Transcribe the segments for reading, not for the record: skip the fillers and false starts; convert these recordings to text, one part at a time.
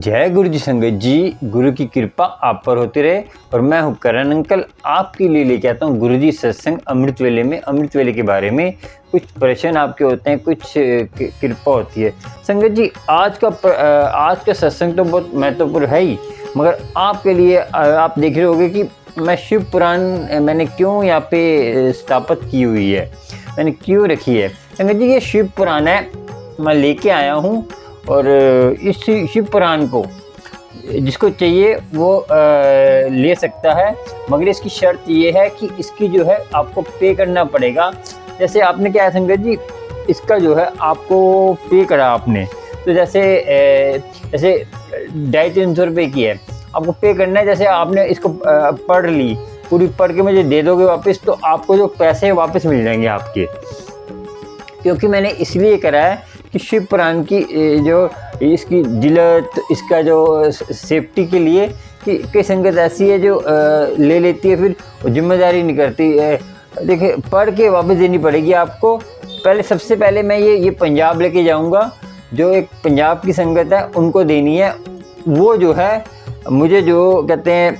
जय गुरु जी संगत जी, गुरु की कृपा आप पर होती रहे। और मैं हूं करण अंकल, आपके लिए लेके आता हूं गुरु जी सत्संग अमृत वेले में। अमृत वेले के बारे में कुछ प्रश्न आपके होते हैं, कुछ कृपा होती है। संगत जी, आज का सत्संग तो बहुत महत्वपूर्ण है ही, मगर आपके लिए आप देख रहे होंगे कि मैं शिव पुराण मैंने क्यों यहाँ पे स्थापित की हुई है, मैंने क्यों रखी है। संगत जी, ये शिव पुराण है, मैं लेके आया हूँ। और इस शिव पुराण को जिसको चाहिए वो ले सकता है, मगर इसकी शर्त ये है कि इसकी जो है आपको पे करना पड़ेगा। जैसे आपने क्या है संगत जी, इसका जो है आपको पे करा आपने, तो जैसे 250-300 रुपये की है, आपको पे करना है। जैसे आपने इसको पढ़ ली, पूरी पढ़ के मुझे दे दोगे वापस, तो आपको जो पैसे हैं वापस मिल जाएंगे आपके। क्योंकि मैंने इसलिए करा है कि शिव पुराण की जो इसकी जिलत, इसका जो सेफ्टी के लिए कि कई संगत ऐसी है जो ले लेती है, फिर जिम्मेदारी नहीं करती। देखिए, पढ़ के वापस देनी पड़ेगी आपको। सबसे पहले मैं ये पंजाब लेके जाऊंगा, जो एक पंजाब की संगत है उनको देनी है। वो जो है मुझे जो कहते हैं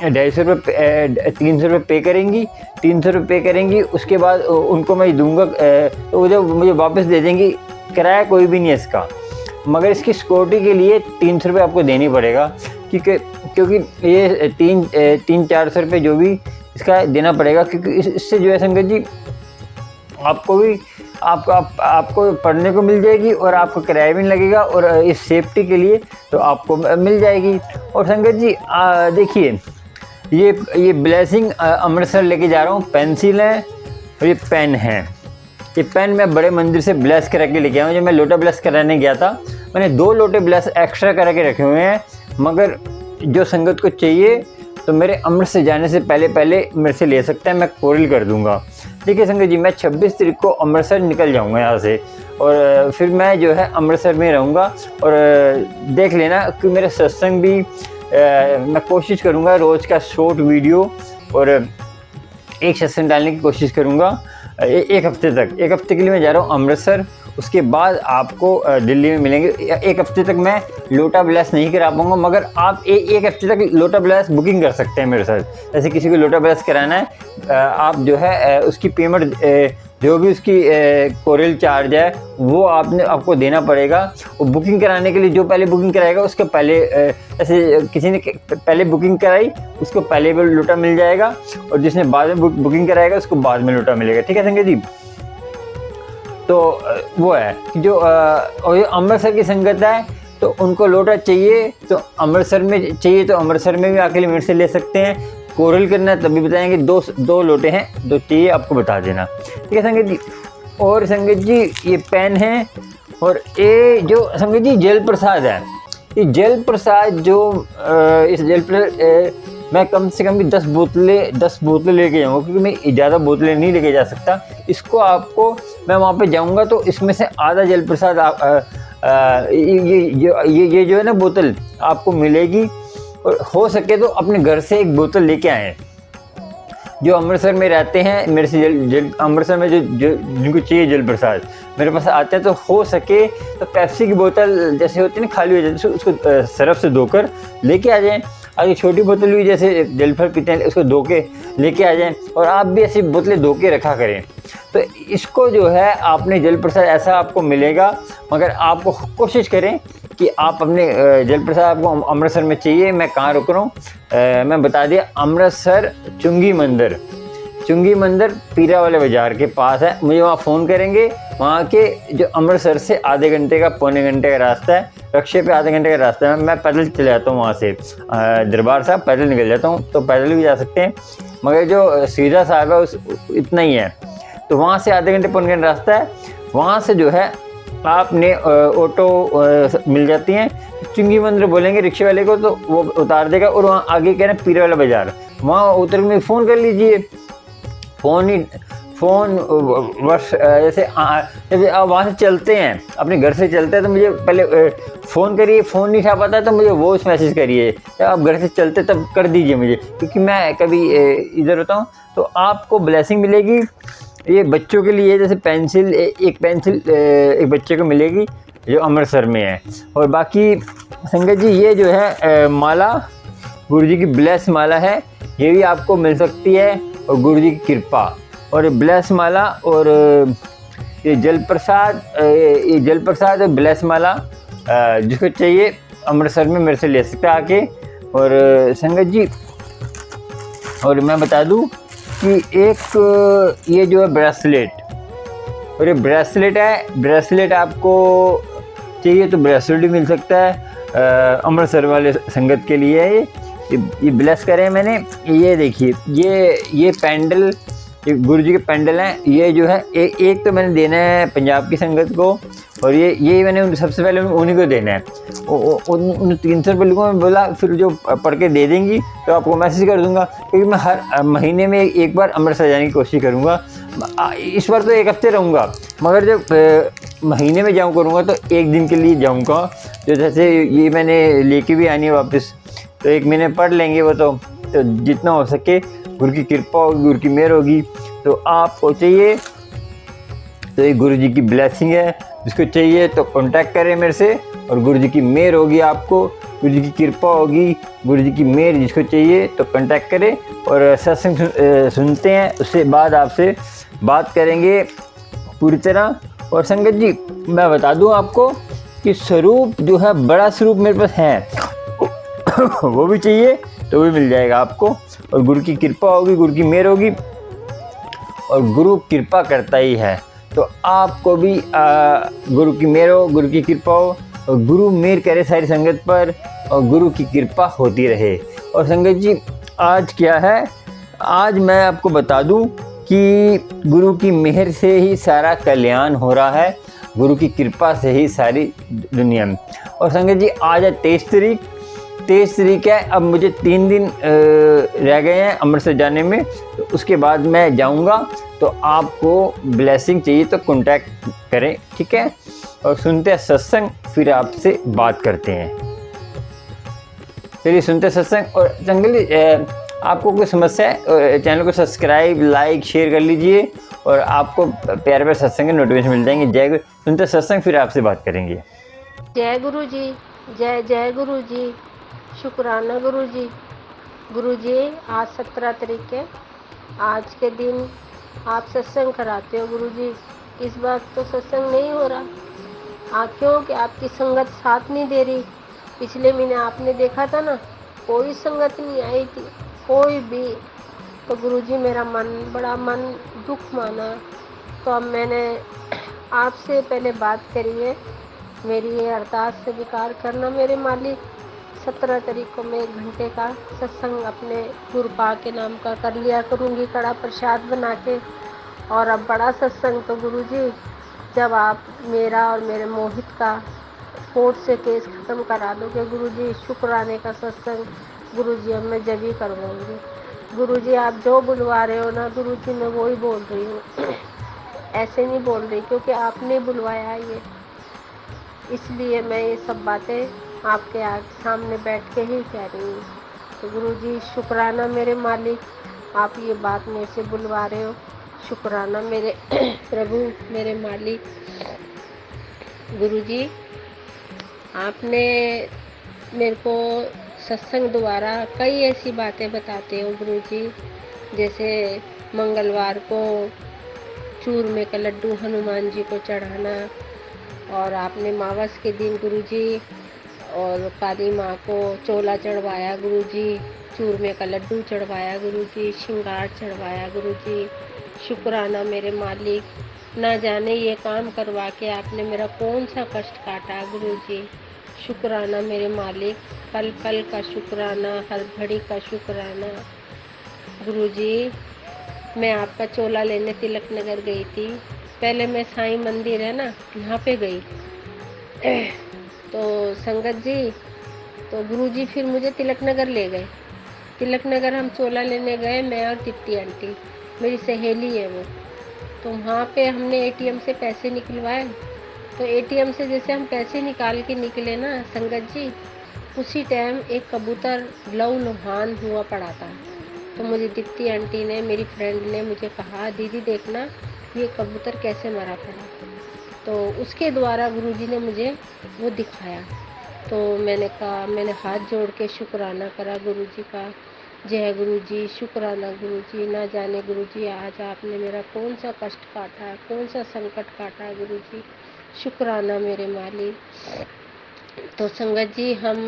250 रुपये 300 रुपये पे करेंगी, 300 रुपये पे करेंगी। उसके बाद उनको मैं दूंगा, तो वो जो मुझे वापस दे देंगी। किराया कोई भी नहीं है इसका, मगर इसकी सिक्योरिटी के लिए 300 रुपये आपको देनी पड़ेगा, क्योंकि ये 300-400 रुपये जो भी इसका देना पड़ेगा। क्योंकि इससे जो है संगत जी आपको भी आपको पढ़ने को मिल जाएगी और आपको किराया भी नहीं लगेगा, और इस सेफ्टी के लिए तो आपको मिल जाएगी। और संगत जी देखिए, ये ब्लेसिंग अमृतसर लेके जा रहा हूँ। पेंसिल है और ये पेन है। ये पेन मैं बड़े मंदिर से ब्लेस करा के लेके आया हूँ। जब मैं लोटा ब्लेस कराने गया था, मैंने 2 लोटे ब्लेस एक्स्ट्रा करा के रखे हुए हैं। मगर जो संगत को चाहिए तो मेरे अमृतसर जाने से पहले मेरे से ले सकता है, मैं कोरियर कर दूंगा। देखिए संगत जी, मैं 26 तारीख को अमृतसर निकल जाऊंगा यहाँ से, और फिर मैं जो है अमृतसर में रहूँगा। और देख लेना कि मेरे सत्संग भी मैं कोशिश करूँगा रोज़ का शॉर्ट वीडियो और एक सत्संग डालने की कोशिश करूँगा। एक हफ्ते के लिए मैं जा रहा हूँ अमृतसर। उसके बाद आपको दिल्ली में मिलेंगे। एक हफ्ते तक मैं लोटा ब्लेस नहीं करा पाऊँगा, मगर आप एक हफ्ते तक लोटा ब्लेस बुकिंग कर सकते हैं मेरे साथ। जैसे किसी को लोटा ब्लेस कराना है, आप जो है उसकी पेमेंट, जो भी उसकी कोरियर चार्ज है वो आपको देना पड़ेगा। और बुकिंग कराने के लिए जो पहले बुकिंग कराएगा उसके पहले, ऐसे किसी ने पहले बुकिंग कराई उसको पहले भी लोटा मिल जाएगा, और जिसने बाद में बुकिंग कराएगा उसको बाद में लोटा मिलेगा। ठीक है संगत जी, तो वो है कि जो अमृतसर की संगत है तो उनको लोटा चाहिए, तो अमृतसर में चाहिए तो अमृतसर में भी आके मेरे से ले सकते हैं। कोरियर करना है तभी बताएंगे। 2 लोटे हैं, 2 चाहिए आपको बता देना। ठीक है संगत जी। और संगत जी, ये पेन है, और ये जो संगत जी जल प्रसाद है, ये जल प्रसाद जो इस जल प्रसाद मैं कम से कम भी 10 बोतलें लेके जाऊँगा, क्योंकि मैं ज़्यादा बोतलें नहीं लेके जा सकता। इसको आपको मैं वहाँ पे जाऊँगा तो इसमें से आधा जल प्रसाद ये जो है ना बोतल आपको मिलेगी। और हो सके तो अपने घर से एक बोतल लेके आएँ। जो अमृतसर में रहते हैं, मेरे से अमृतसर में जो जिनको चाहिए जल प्रसाद मेरे पास आते हैं, तो हो सके तो पेप्सी की बोतल जैसे होती है ना खाली हो जाती है, उसको सरफ से धोकर लेके आ जाएं। और ये छोटी बोतल भी जैसे जल फल पीते हैं उसको धो के लेके आ जाएं। और आप भी ऐसी बोतलें धो के रखा करें। तो इसको जो है आपने जल प्रसाद ऐसा आपको मिलेगा, मगर आपको कोशिश करें कि आप अपने जल प्रसाद आपको अमृतसर में चाहिए। मैं कहाँ रुक रहा हूँ मैं बता दिया, अमृतसर चुंगी मंदिर पीरा वाले बाज़ार के पास है। मुझे वहाँ फ़ोन करेंगे। वहाँ के जो अमृतसर से आधे घंटे का पौने घंटे का रास्ता है, रक्शे पे आधे घंटे का रास्ता है। मैं पैदल चले जाता हूँ वहाँ से, दरबार साहब पैदल निकल जाता हूँ, तो पैदल भी जा सकते हैं। मगर जो सीधा साहब है इतना ही है, तो वहाँ से आधे घंटे पौने घंटे रास्ता है। वहाँ से जो है आपने ऑटो मिल जाती हैं। चुंगी मंदिर बोलेंगे रिक्शे वाले को तो वो उतार देगा, और वहाँ आगे क्या है ना पीरा वाला बाज़ार, वहाँ उतर में फ़ोन कर लीजिए। फ़ोन बस जैसे आप वहाँ से चलते हैं, अपने घर से चलते हैं, तो मुझे पहले फ़ोन करिए। फ़ोन नहीं उठा पाता तो मुझे वॉइस मैसेज करिए। आप घर से चलते तब कर दीजिए मुझे, क्योंकि मैं कभी इधर होता हूँ। तो आपको ब्लेसिंग मिलेगी। ये बच्चों के लिए जैसे पेंसिल एक बच्चे को मिलेगी, जो अमृतसर में है। और बाकी संगत जी ये जो है माला गुरु जी की ब्लेस माला है, ये भी आपको मिल सकती है, और गुरु जी की कृपा। और ये ब्लेस माला और ये जल प्रसाद और ब्लेस माला जिसको चाहिए अमृतसर में मेरे से ले सकते आके। और संगत जी और मैं बता दूं कि एक ये जो है ब्रेसलेट, और ये ब्रेसलेट है, ब्रेसलेट आपको चाहिए तो ब्रेसलेट भी मिल सकता है अमृतसर वाले संगत के लिए है। ये ब्लेस करें मैंने, ये देखिए ये पेंडल, ये गुरु जी के पेंडल हैं। ये जो है एक तो मैंने देना है पंजाब की संगत को, और ये मैंने सबसे पहले उन्हीं को देना है। उन 300 रुपये लोगों में बोला, फिर जो पढ़ के दे देंगी तो आपको मैसेज कर दूंगा, क्योंकि मैं हर महीने में एक बार अमृतसर जाने की कोशिश करूँगा। इस बार तो 1 हफ्ते रहूँगा, मगर जब महीने में जाऊँ करूँगा तो 1 दिन के लिए जाऊँगा। जो जैसे ये मैंने लेके भी आनी है वापस, तो 1 महीने पढ़ लेंगे वो तो जितना हो सके गुरु की कृपा होगी, गुरु की मेहर होगी। तो आपको चाहिए तो ये गुरु जी की ब्लेसिंग है, जिसको चाहिए तो कांटेक्ट करें मेरे से, और गुरु जी की मेहर होगी, आपको गुरु जी की कृपा होगी, गुरु जी की मेहर जिसको चाहिए तो कांटेक्ट करें। और सत्संग सुनते हैं, उससे बाद आपसे बात करेंगे पूरी तरह। और संगत जी मैं बता दूं आपको कि स्वरूप जो है, बड़ा स्वरूप मेरे पास है वो भी चाहिए तो भी मिल जाएगा आपको। और गुरु की कृपा होगी, गुरु की मेहर होगी, और गुरु कृपा करता ही है। तो आपको भी गुरु की मेहर हो, गुरु की कृपा हो, और गुरु मेहर करे सारी संगत पर, और गुरु की कृपा होती रहे। और संगत जी आज क्या है, आज मैं आपको बता दूं कि गुरु की मेहर से ही सारा कल्याण हो रहा है, गुरु की कृपा से ही सारी दुनिया में। और संगत जी आज है 23 तारीख है। अब मुझे 3 दिन रह गए हैं अमृतसर जाने में, तो उसके बाद मैं जाऊंगा। तो आपको ब्लेसिंग चाहिए तो कांटेक्ट करें, ठीक है। और सुनते हैं सत्संग, फिर आपसे बात करते हैं। चलिए सुनते हैं सत्संग। और संगत आपको कोई समस्या है, चैनल को सब्सक्राइब, लाइक, शेयर कर लीजिए, और आपको प्यारे प्यारे सत्संग के नोटिफिकेशन मिल जाएंगे। जय गुरु। सुनते सत्संग, फिर आपसे बात करेंगे। जय गुरु जी, जय जय गुरु जी, शुक्राना गुरु जी। गुरु जी आज 17 तारीख है, आज के दिन आप सत्संग कराते हो गुरु जी। इस बार तो सत्संग नहीं हो रहा, क्योंकि आपकी संगत साथ नहीं दे रही। पिछले महीने आपने देखा था ना, कोई संगत नहीं आई थी, कोई भी। तो गुरु जी मेरा बड़ा मन दुख माना। तो अब मैंने आपसे पहले बात करी है, मेरी ये अरदास स्वीकार करना मेरे मालिक। 17 तारीख को मैं 1 घंटे का सत्संग अपने गुरुपा के नाम का कर लिया करूँगी, कड़ा प्रसाद बना के। और अब बड़ा सत्संग तो गुरु जी जब आप मेरा और मेरे मोहित का कोर्ट से केस ख़त्म करा दोगे गुरु जी, शुक्राने का सत्संग गुरु जी अब मैं जब ही करवाऊँगी। गुरु जी आप जो बुलवा रहे हो ना गुरु जी, मैं वो ही बोल रही हूँ ऐसे नहीं बोल रही, क्योंकि आपने बुलवाया है ये, इसलिए मैं ये सब बातें आपके सामने बैठ के ही कह रही हूँ। तो गुरु जी शुक्राना मेरे मालिक, आप ये बात मेरे से बुलवा रहे हो। शुक्राना मेरे प्रभु, मेरे मालिक। गुरु जी आपने मेरे को सत्संग द्वारा कई ऐसी बातें बताते हो गुरु जी, जैसे मंगलवार को चूरमे का लड्डू हनुमान जी को चढ़ाना, और आपने मावस के दिन गुरु जी और काली माँ को चोला चढ़वाया गुरु जी, चूरमे का लड्डू चढ़वाया गुरु जी, श्रृंगार चढ़वाया गुरु जी। शुक्राना मेरे मालिक, ना जाने ये काम करवा के आपने मेरा कौन सा कष्ट काटा गुरु जी। शुक्राना मेरे मालिक, पल पल का शुक्राना, हर घड़ी का शुक्राना गुरु जी। मैं आपका चोला लेने तिलक नगर गई थी, पहले मैं साईं मंदिर है ना यहाँ पे गई तो संगत जी, तो गुरु जी फिर मुझे तिलक नगर ले गए। तिलक नगर हम चोला लेने गए, मैं और तिट्टी आंटी, मेरी सहेली है वो। तो वहाँ पे हमने एटीएम से पैसे निकलवाए। तो एटीएम से जैसे हम पैसे निकाल के निकले ना संगत जी, उसी टाइम एक कबूतर लव लुहान हुआ पड़ा था। तो मुझे तिट्टी आंटी ने, मेरी फ्रेंड ने मुझे कहा, दीदी देखना ये कबूतर कैसे मरा पड़ा। तो उसके द्वारा गुरुजी ने मुझे वो दिखाया। तो मैंने कहा, मैंने हाथ जोड़ के शुक्राना करा गुरुजी का। जय गुरुजी, शुक्राना गुरुजी, ना जाने गुरुजी आज आपने मेरा कौन सा कष्ट काटा है, कौन सा संकट काटा है गुरुजी, शुक्राना मेरे मालिक। तो संगत जी हम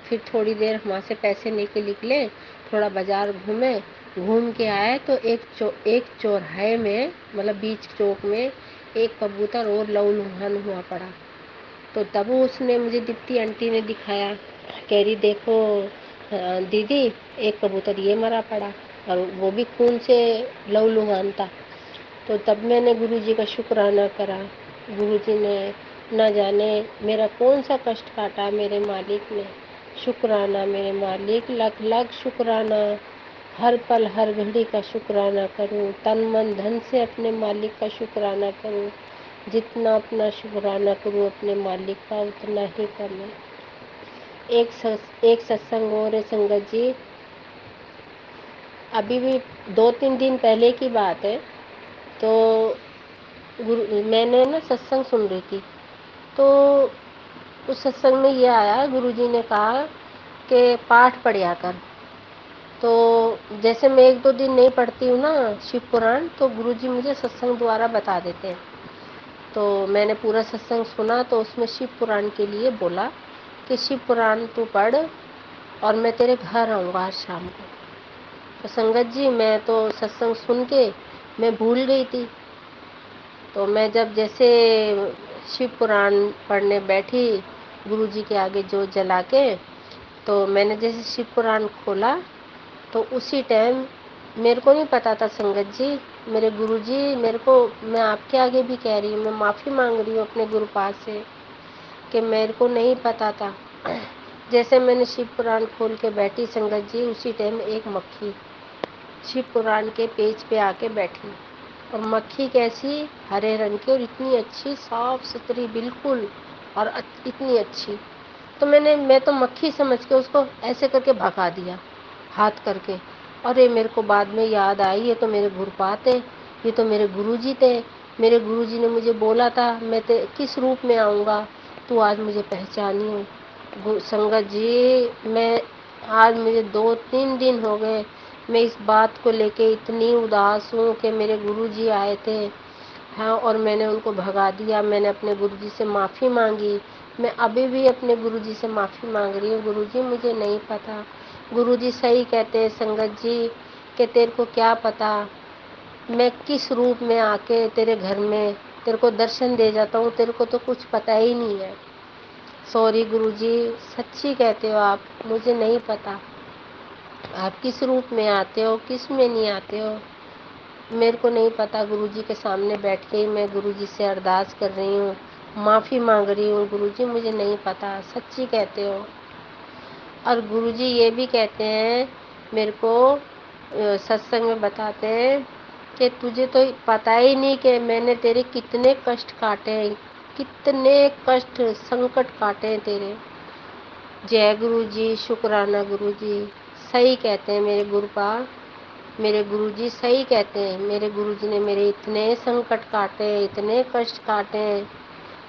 फिर थोड़ी देर वहाँ से पैसे लेके निकले, थोड़ा बाजार घूमे, घूम के आए तो एक चौराहे में, मतलब बीच चौक में एक कबूतर और लहूलुहान हुआ पड़ा। तो तब उसने मुझे दीप्ति आंटी ने दिखाया, कह रही देखो दीदी, एक कबूतर ये मरा पड़ा और वो भी खून से लहूलुहान था। तो तब मैंने गुरुजी का शुक्राना करा। गुरुजी ने न जाने मेरा कौन सा कष्ट काटा मेरे मालिक ने। शुक्राना मेरे मालिक, लख लख शुक्राना, हर पल हर घड़ी का शुक्राना करूं, तन मन धन से अपने मालिक का शुक्राना करूं। जितना अपना शुक्राना करूं अपने मालिक का उतना ही कम है। एक सत्संग और है संगत जी, अभी भी 2-3 दिन पहले की बात है। तो मैंने ना सत्संग सुन रही थी, तो उस सत्संग में ये आया, गुरुजी ने कहा कि पाठ पढ़िया कर। तो जैसे मैं 1-2 दिन नहीं पढ़ती हूँ ना शिव पुराण, तो गुरुजी मुझे सत्संग द्वारा बता देते हैं। तो मैंने पूरा सत्संग सुना, तो उसमें शिव पुराण के लिए बोला कि शिव पुराण तू पढ़ और मैं तेरे घर आऊँगा आज शाम को। तो संगत जी मैं तो सत्संग सुन के मैं भूल गई थी। तो मैं जब जैसे शिव पुराण पढ़ने बैठी गुरुजी के आगे जोत जला के, तो मैंने जैसे शिव पुराण खोला तो उसी टाइम, मेरे को नहीं पता था संगत जी, मेरे गुरुजी मेरे को, मैं आपके आगे भी कह रही हूँ, मैं माफ़ी मांग रही हूँ अपने गुरुपाद से कि मेरे को नहीं पता था। जैसे मैंने शिव पुराण खोल के बैठी संगत जी, उसी टाइम एक मक्खी शिव पुराण के पेज पे आके बैठी, और मक्खी कैसी, हरे रंग की, और इतनी अच्छी साफ सुथरी बिल्कुल, और इतनी अच्छी। तो मैं तो मक्खी समझ के उसको ऐसे करके भगा दिया हाथ करके। अरे मेरे को बाद में याद आई, ये तो मेरे गुरुपाद थे, ये तो मेरे गुरुजी थे। मेरे गुरुजी ने मुझे बोला था मैं किस रूप में आऊँगा, तू आज मुझे पहचानी हो। संगत जी मैं आज मुझे 2-3 दिन हो गए, मैं इस बात को लेके इतनी उदास हूँ कि मेरे गुरुजी आए थे, हाँ, और मैंने उनको भगा दिया। मैंने अपने गुरुजी से माफ़ी मांगी। मैं अभी भी अपने गुरुजी से माफ़ी मांग रही हूँ, गुरुजी मुझे नहीं पता। गुरुजी सही कहते हैं संगत जी कि तेरे को क्या पता मैं किस रूप में आके तेरे घर में तेरे को दर्शन दे जाता हूँ, तेरे को तो कुछ पता ही नहीं है। सॉरी गुरुजी, सच्ची कहते हो आप, मुझे नहीं पता आप किस रूप में आते हो, किस में नहीं आते हो, मेरे को नहीं पता। गुरुजी के सामने बैठ के ही मैं गुरुजी से अरदास कर रही हूँ, माफ़ी मांग रही हूँ। गुरुजी मुझे नहीं पता, सच्ची कहते हो। और गुरुजी ये भी कहते हैं मेरे को, सत्संग में बताते हैं कि तुझे तो पता ही नहीं कि मैंने तेरे कितने कष्ट काटे हैं, कितने कष्ट संकट काटे हैं तेरे। जय गुरुजी, शुक्राना गुरुजी, सही कहते हैं मेरे गुरुपाद, मेरे गुरुजी सही कहते हैं। मेरे गुरुजी ने मेरे इतने संकट काटे, इतने कष्ट काटे,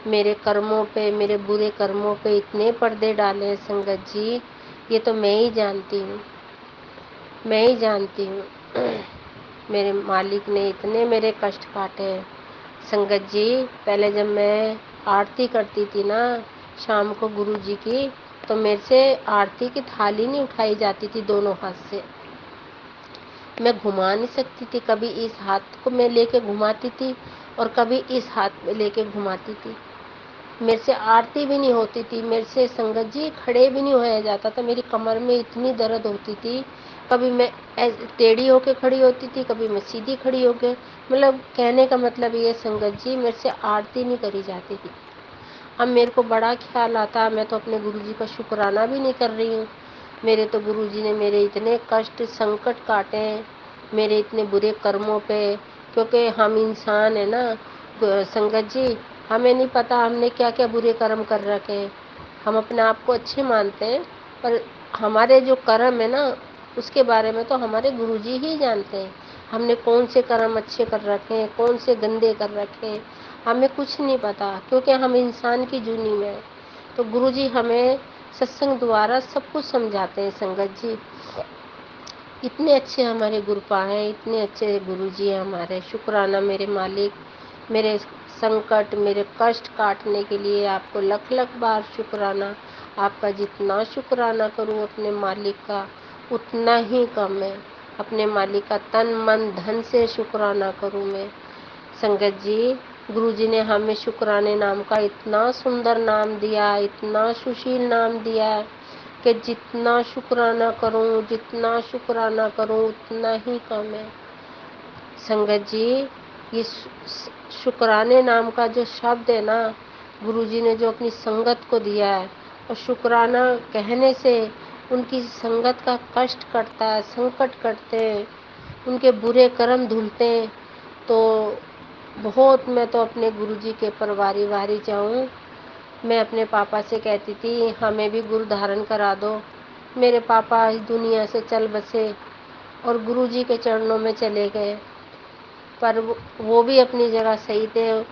मेरे कर्मों पे, मेरे बुरे कर्मों पे इतने पर्दे डाले संगत जी, ये तो मैं ही जानती हूँ, मैं ही जानती हूँ। मेरे मालिक ने इतने मेरे कष्ट काटे संगत जी। पहले जब मैं आरती करती थी ना शाम को गुरुजी की, तो मेरे से आरती की थाली नहीं उठाई जाती थी दोनों हाथ से, मैं घुमा नहीं सकती थी। कभी इस हाथ को मैं लेके घुमाती थी और कभी इस हाथ में लेके घुमाती थी। मेरे से आरती भी नहीं होती थी, मेरे से संगत जी खड़े भी नहीं होया जाता था। मेरी कमर में इतनी दर्द होती थी, कभी मैं टेढ़ी होके खड़ी होती थी, कभी मैं सीधी खड़ी होके, मतलब कहने का मतलब ये संगत जी मेरे से आरती नहीं करी जाती थी। अब मेरे को बड़ा ख्याल आता, मैं तो अपने गुरुजी का शुक्राना भी नहीं कर रही हूँ। मेरे तो गुरुजी ने मेरे इतने कष्ट संकट काटे हैं, मेरे इतने बुरे कर्मों पे, क्योंकि हम इंसान है ना संगत जी, हमें नहीं पता हमने क्या क्या बुरे कर्म कर रखे हैं। हम अपने आप को अच्छे मानते हैं, पर हमारे जो कर्म है ना उसके बारे में तो हमारे गुरुजी ही जानते हैं। हमने कौन से कर्म अच्छे कर रखे हैं, कौन से गंदे कर रखे हैं। हमें कुछ नहीं पता, क्योंकि हम इंसान की जूनी में हैं। तो गुरुजी हमें सत्संग द्वारा सब कुछ समझाते हैं संगत जी। इतने अच्छे हमारे गुरुपा हैं, इतने अच्छे गुरुजी हैं हमारे। शुक्राना मेरे मालिक, मेरे संकट, मेरे कष्ट काटने के लिए आपको लख लख बार शुक्राना। आपका जितना शुक्राना करूं अपने मालिक का उतना ही कम है। अपने मालिक का तन मन धन से शुक्राना करूं मैं। संगत जी, गुरुजी ने हमें शुक्राने नाम का इतना सुंदर नाम दिया, इतना सुशील नाम दिया कि जितना शुक्राना करूं, जितना शुक्राना करूं उतना ही कम है। संगत जी, ये शुक्राने नाम का जो शब्द है ना, गुरुजी ने जो अपनी संगत को दिया है, और शुक्राना कहने से उनकी संगत का कष्ट कटता है, संकट कटते हैं, उनके बुरे कर्म धुलते हैं। तो बहुत मैं तो अपने गुरुजी के परवारी वारी जाऊं। मैं अपने पापा से कहती थी हमें भी गुरु धारण करा दो। मेरे पापा इस दुनिया से चल बसे और गुरुजी के चरणों में चले गए। पर वो भी अपनी जगह सही थे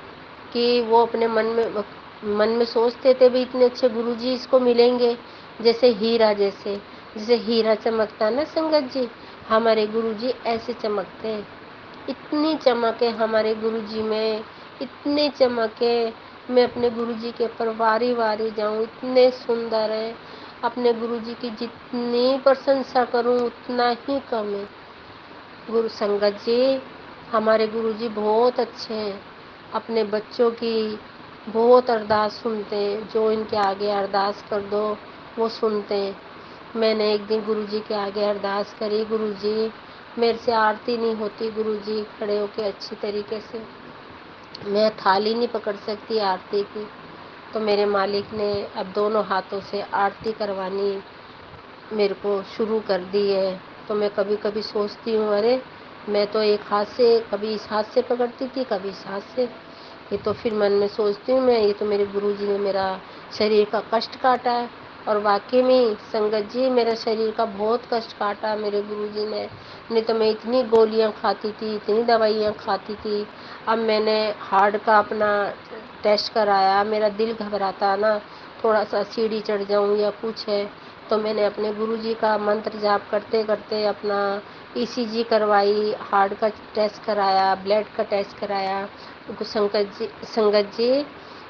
कि वो अपने मन में सोचते थे भी इतने अच्छे गुरुजी इसको मिलेंगे, जैसे हीरा जैसे हीरा चमकता है ना संगत जी, हमारे गुरुजी ऐसे चमकते हैं। इतनी चमक है हमारे गुरुजी में, इतनी चमक है। मैं अपने गुरुजी के परवारी वारी जाऊं, इतने सुंदर है। अपने गुरुजी की जितनी प्रशंसा करूं उतना ही कम है। गुरु संगत जी, हमारे गुरुजी बहुत अच्छे हैं। अपने बच्चों की बहुत अरदास सुनते हैं, जो इनके आगे अरदास कर दो वो सुनते हैं। मैंने एक दिन गुरुजी के आगे अरदास करी, गुरुजी मेरे से आरती नहीं होती, गुरुजी खड़े होके अच्छी तरीके से, मैं थाली नहीं पकड़ सकती आरती की। तो मेरे मालिक ने अब दोनों हाथों से आरती करवानी मेरे को शुरू कर दी है। तो मैं कभी कभी सोचती हूँ, अरे मैं तो एक हाथ से, कभी इस हाथ से पकड़ती थी, कभी इस हाथ से। ये तो फिर मन में सोचती हूँ मैं, ये तो मेरे गुरुजी ने मेरा शरीर का कष्ट काटा है। और वाकई में संगत जी, मेरा शरीर का बहुत कष्ट काटा मेरे गुरुजी ने। नहीं तो मैं इतनी गोलियां खाती थी, इतनी दवाइयां खाती थी। अब मैंने हार्ट का अपना टेस्ट कराया, मेरा दिल घबराता ना, थोड़ा सा सीढ़ी चढ़ जाऊं या कुछ है, तो मैंने अपने गुरुजी का मंत्र जाप करते करते अपना ईसीजी करवाई, हार्ट का टेस्ट कराया, ब्लड का टेस्ट कराया। संगत जी,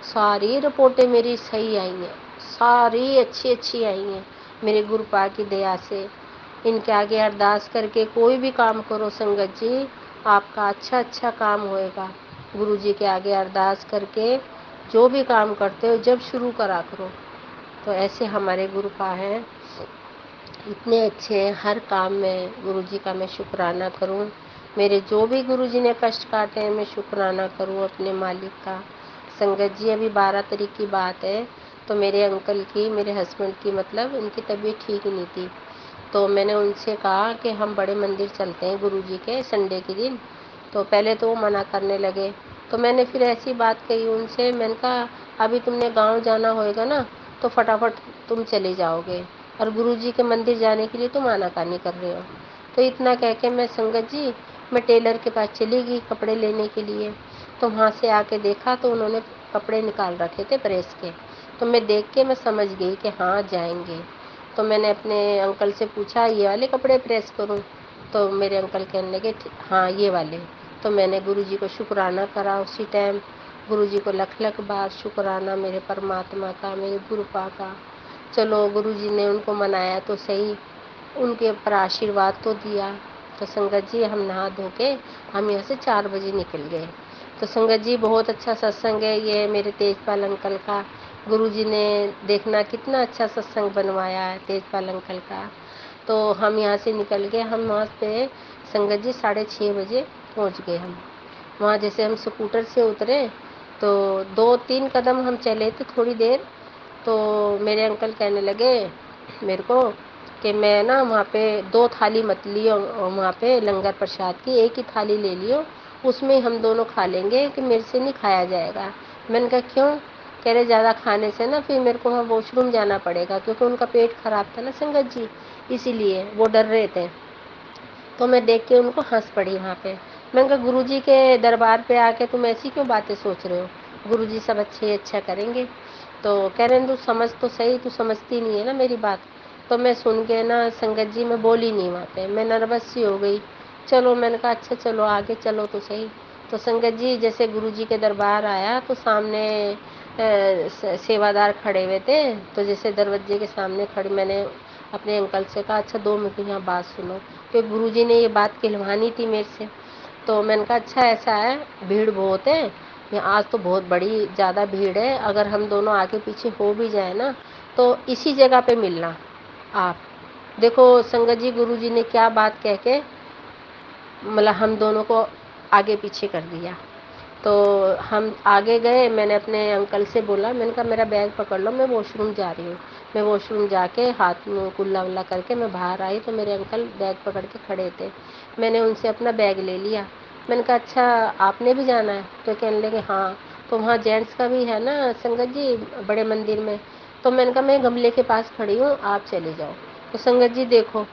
सारी रिपोर्टें मेरी सही आई हैं, सारी अच्छी अच्छी आई हैं मेरे गुरुपा की दया से। इनके आगे अरदास करके कोई भी काम करो संगत जी, आपका अच्छा अच्छा काम होएगा। गुरुजी के आगे अरदास करके जो भी काम करते हो जब शुरू करा करो। तो ऐसे हमारे गुरुपा हैं, इतने अच्छे हैं, हर काम में गुरुजी का मैं शुक्राना करूं। मेरे जो भी गुरुजी ने कष्ट काटे हैं मैं शुक्राना करूं अपने मालिक का। संगत जी, अभी 12 तारीख की बात है, तो मेरे अंकल की, मेरे हस्बैंड की, मतलब उनकी तबीयत ठीक नहीं थी। तो मैंने उनसे कहा कि हम बड़े मंदिर चलते हैं गुरुजी के संडे के दिन। तो पहले तो वो मना करने लगे। तो मैंने फिर ऐसी बात कही उनसे, मैंने कहा अभी तुमने गांव जाना होएगा ना, तो फटाफट तुम चले जाओगे, और गुरुजी के मंदिर जाने के लिए तुम आनाकानी कर रहे हो। तो इतना कह के मैं संगत जी, मैं टेलर के पास चली गई कपड़े लेने के लिए। तो वहाँ से आके देखा तो उन्होंने कपड़े निकाल रखे थे प्रेस के। तो मैं देख के मैं समझ गई कि हाँ जाएंगे। तो मैंने अपने अंकल से पूछा ये वाले कपड़े प्रेस करूं? तो मेरे अंकल कहने लगे हाँ ये वाले। तो मैंने गुरुजी को शुक्राना करा उसी टाइम। गुरुजी को लख लख बार शुक्राना मेरे परमात्मा का, मेरे गुरुपा का। चलो गुरुजी ने उनको मनाया तो सही, उनके ऊपर आशीर्वाद तो दिया। तो संगत जी, हम नहा धो के हम यहाँ से 4 बजे निकल गए। तो संगत जी, बहुत अच्छा सत्संग है ये मेरे तेजपाल अंकल का। गुरुजी ने देखना कितना अच्छा सत्संग बनवाया है तेजपाल अंकल का। तो हम यहाँ से निकल गए, हम वहाँ पे संगत जी 6:30 बजे पहुँच गए। हम वहाँ जैसे हम स्कूटर से उतरे तो 2-3 कदम हम चले थे थोड़ी देर, तो मेरे अंकल कहने लगे मेरे को कि मैं ना वहाँ पे 2 थाली मत लियो, वहाँ पे लंगर प्रसाद की 1 ही थाली ले लियो, उसमें हम दोनों खा लेंगे कि मेरे से नहीं खाया जाएगा। मैंने कहा क्यों? कह रहे ज़्यादा खाने से ना फिर मेरे को वहाँ वॉशरूम जाना पड़ेगा, क्योंकि उनका पेट खराब था ना संगत जी, इसीलिए वो डर रहे थे। तो मैं देख के उनको हंस पड़ी वहाँ पे। मैंने कहा गुरुजी के दरबार पे आके तुम ऐसी क्यों बातें सोच रहे हो, गुरुजी सब अच्छे अच्छा करेंगे। तो कह रहे हैं तू समझ तो सही, तू समझती नहीं है ना मेरी बात। तो मैं सुन के ना संगत जी मैं बोली नहीं वहाँ पे, मैं नर्वस सी हो गई। चलो मैंने कहा अच्छा चलो आगे चलो तो सही। तो संगत जी जैसे गुरुजी के दरबार आया तो सामने सेवादार खड़े हुए थे। तो जैसे दरवाजे के सामने खड़े मैंने अपने अंकल से कहा अच्छा 2 मिनट यहाँ बात सुनो, क्योंकि गुरुजी ने ये बात कहलवानी थी मेरे से। तो मैंने कहा अच्छा ऐसा है, भीड़ बहुत है यहाँ आज तो बहुत बड़ी ज़्यादा भीड़ है, अगर हम दोनों आगे पीछे हो भी जाए ना तो इसी जगह पे मिलना आप। देखो संगत जी गुरुजी ने क्या बात कह के मतलब हम दोनों को आगे पीछे कर दिया। तो हम आगे गए, मैंने अपने अंकल से बोला, मैंने कहा मेरा बैग पकड़ लो मैं वॉशरूम जा रही हूँ। मैं वॉशरूम जाके हाथ में कुल्ला वुल्ला करके मैं बाहर आई तो मेरे अंकल बैग पकड़ के खड़े थे। मैंने उनसे अपना बैग ले लिया। मैंने कहा अच्छा आपने भी जाना है, तो कहने लगे हाँ। तो वहाँ जेंट्स का भी है ना संगत जी बड़े मंदिर में। तो मैंने कहा मैं गमले के पास खड़ी हूँ आप चले जाओ। तो संगत जी देखो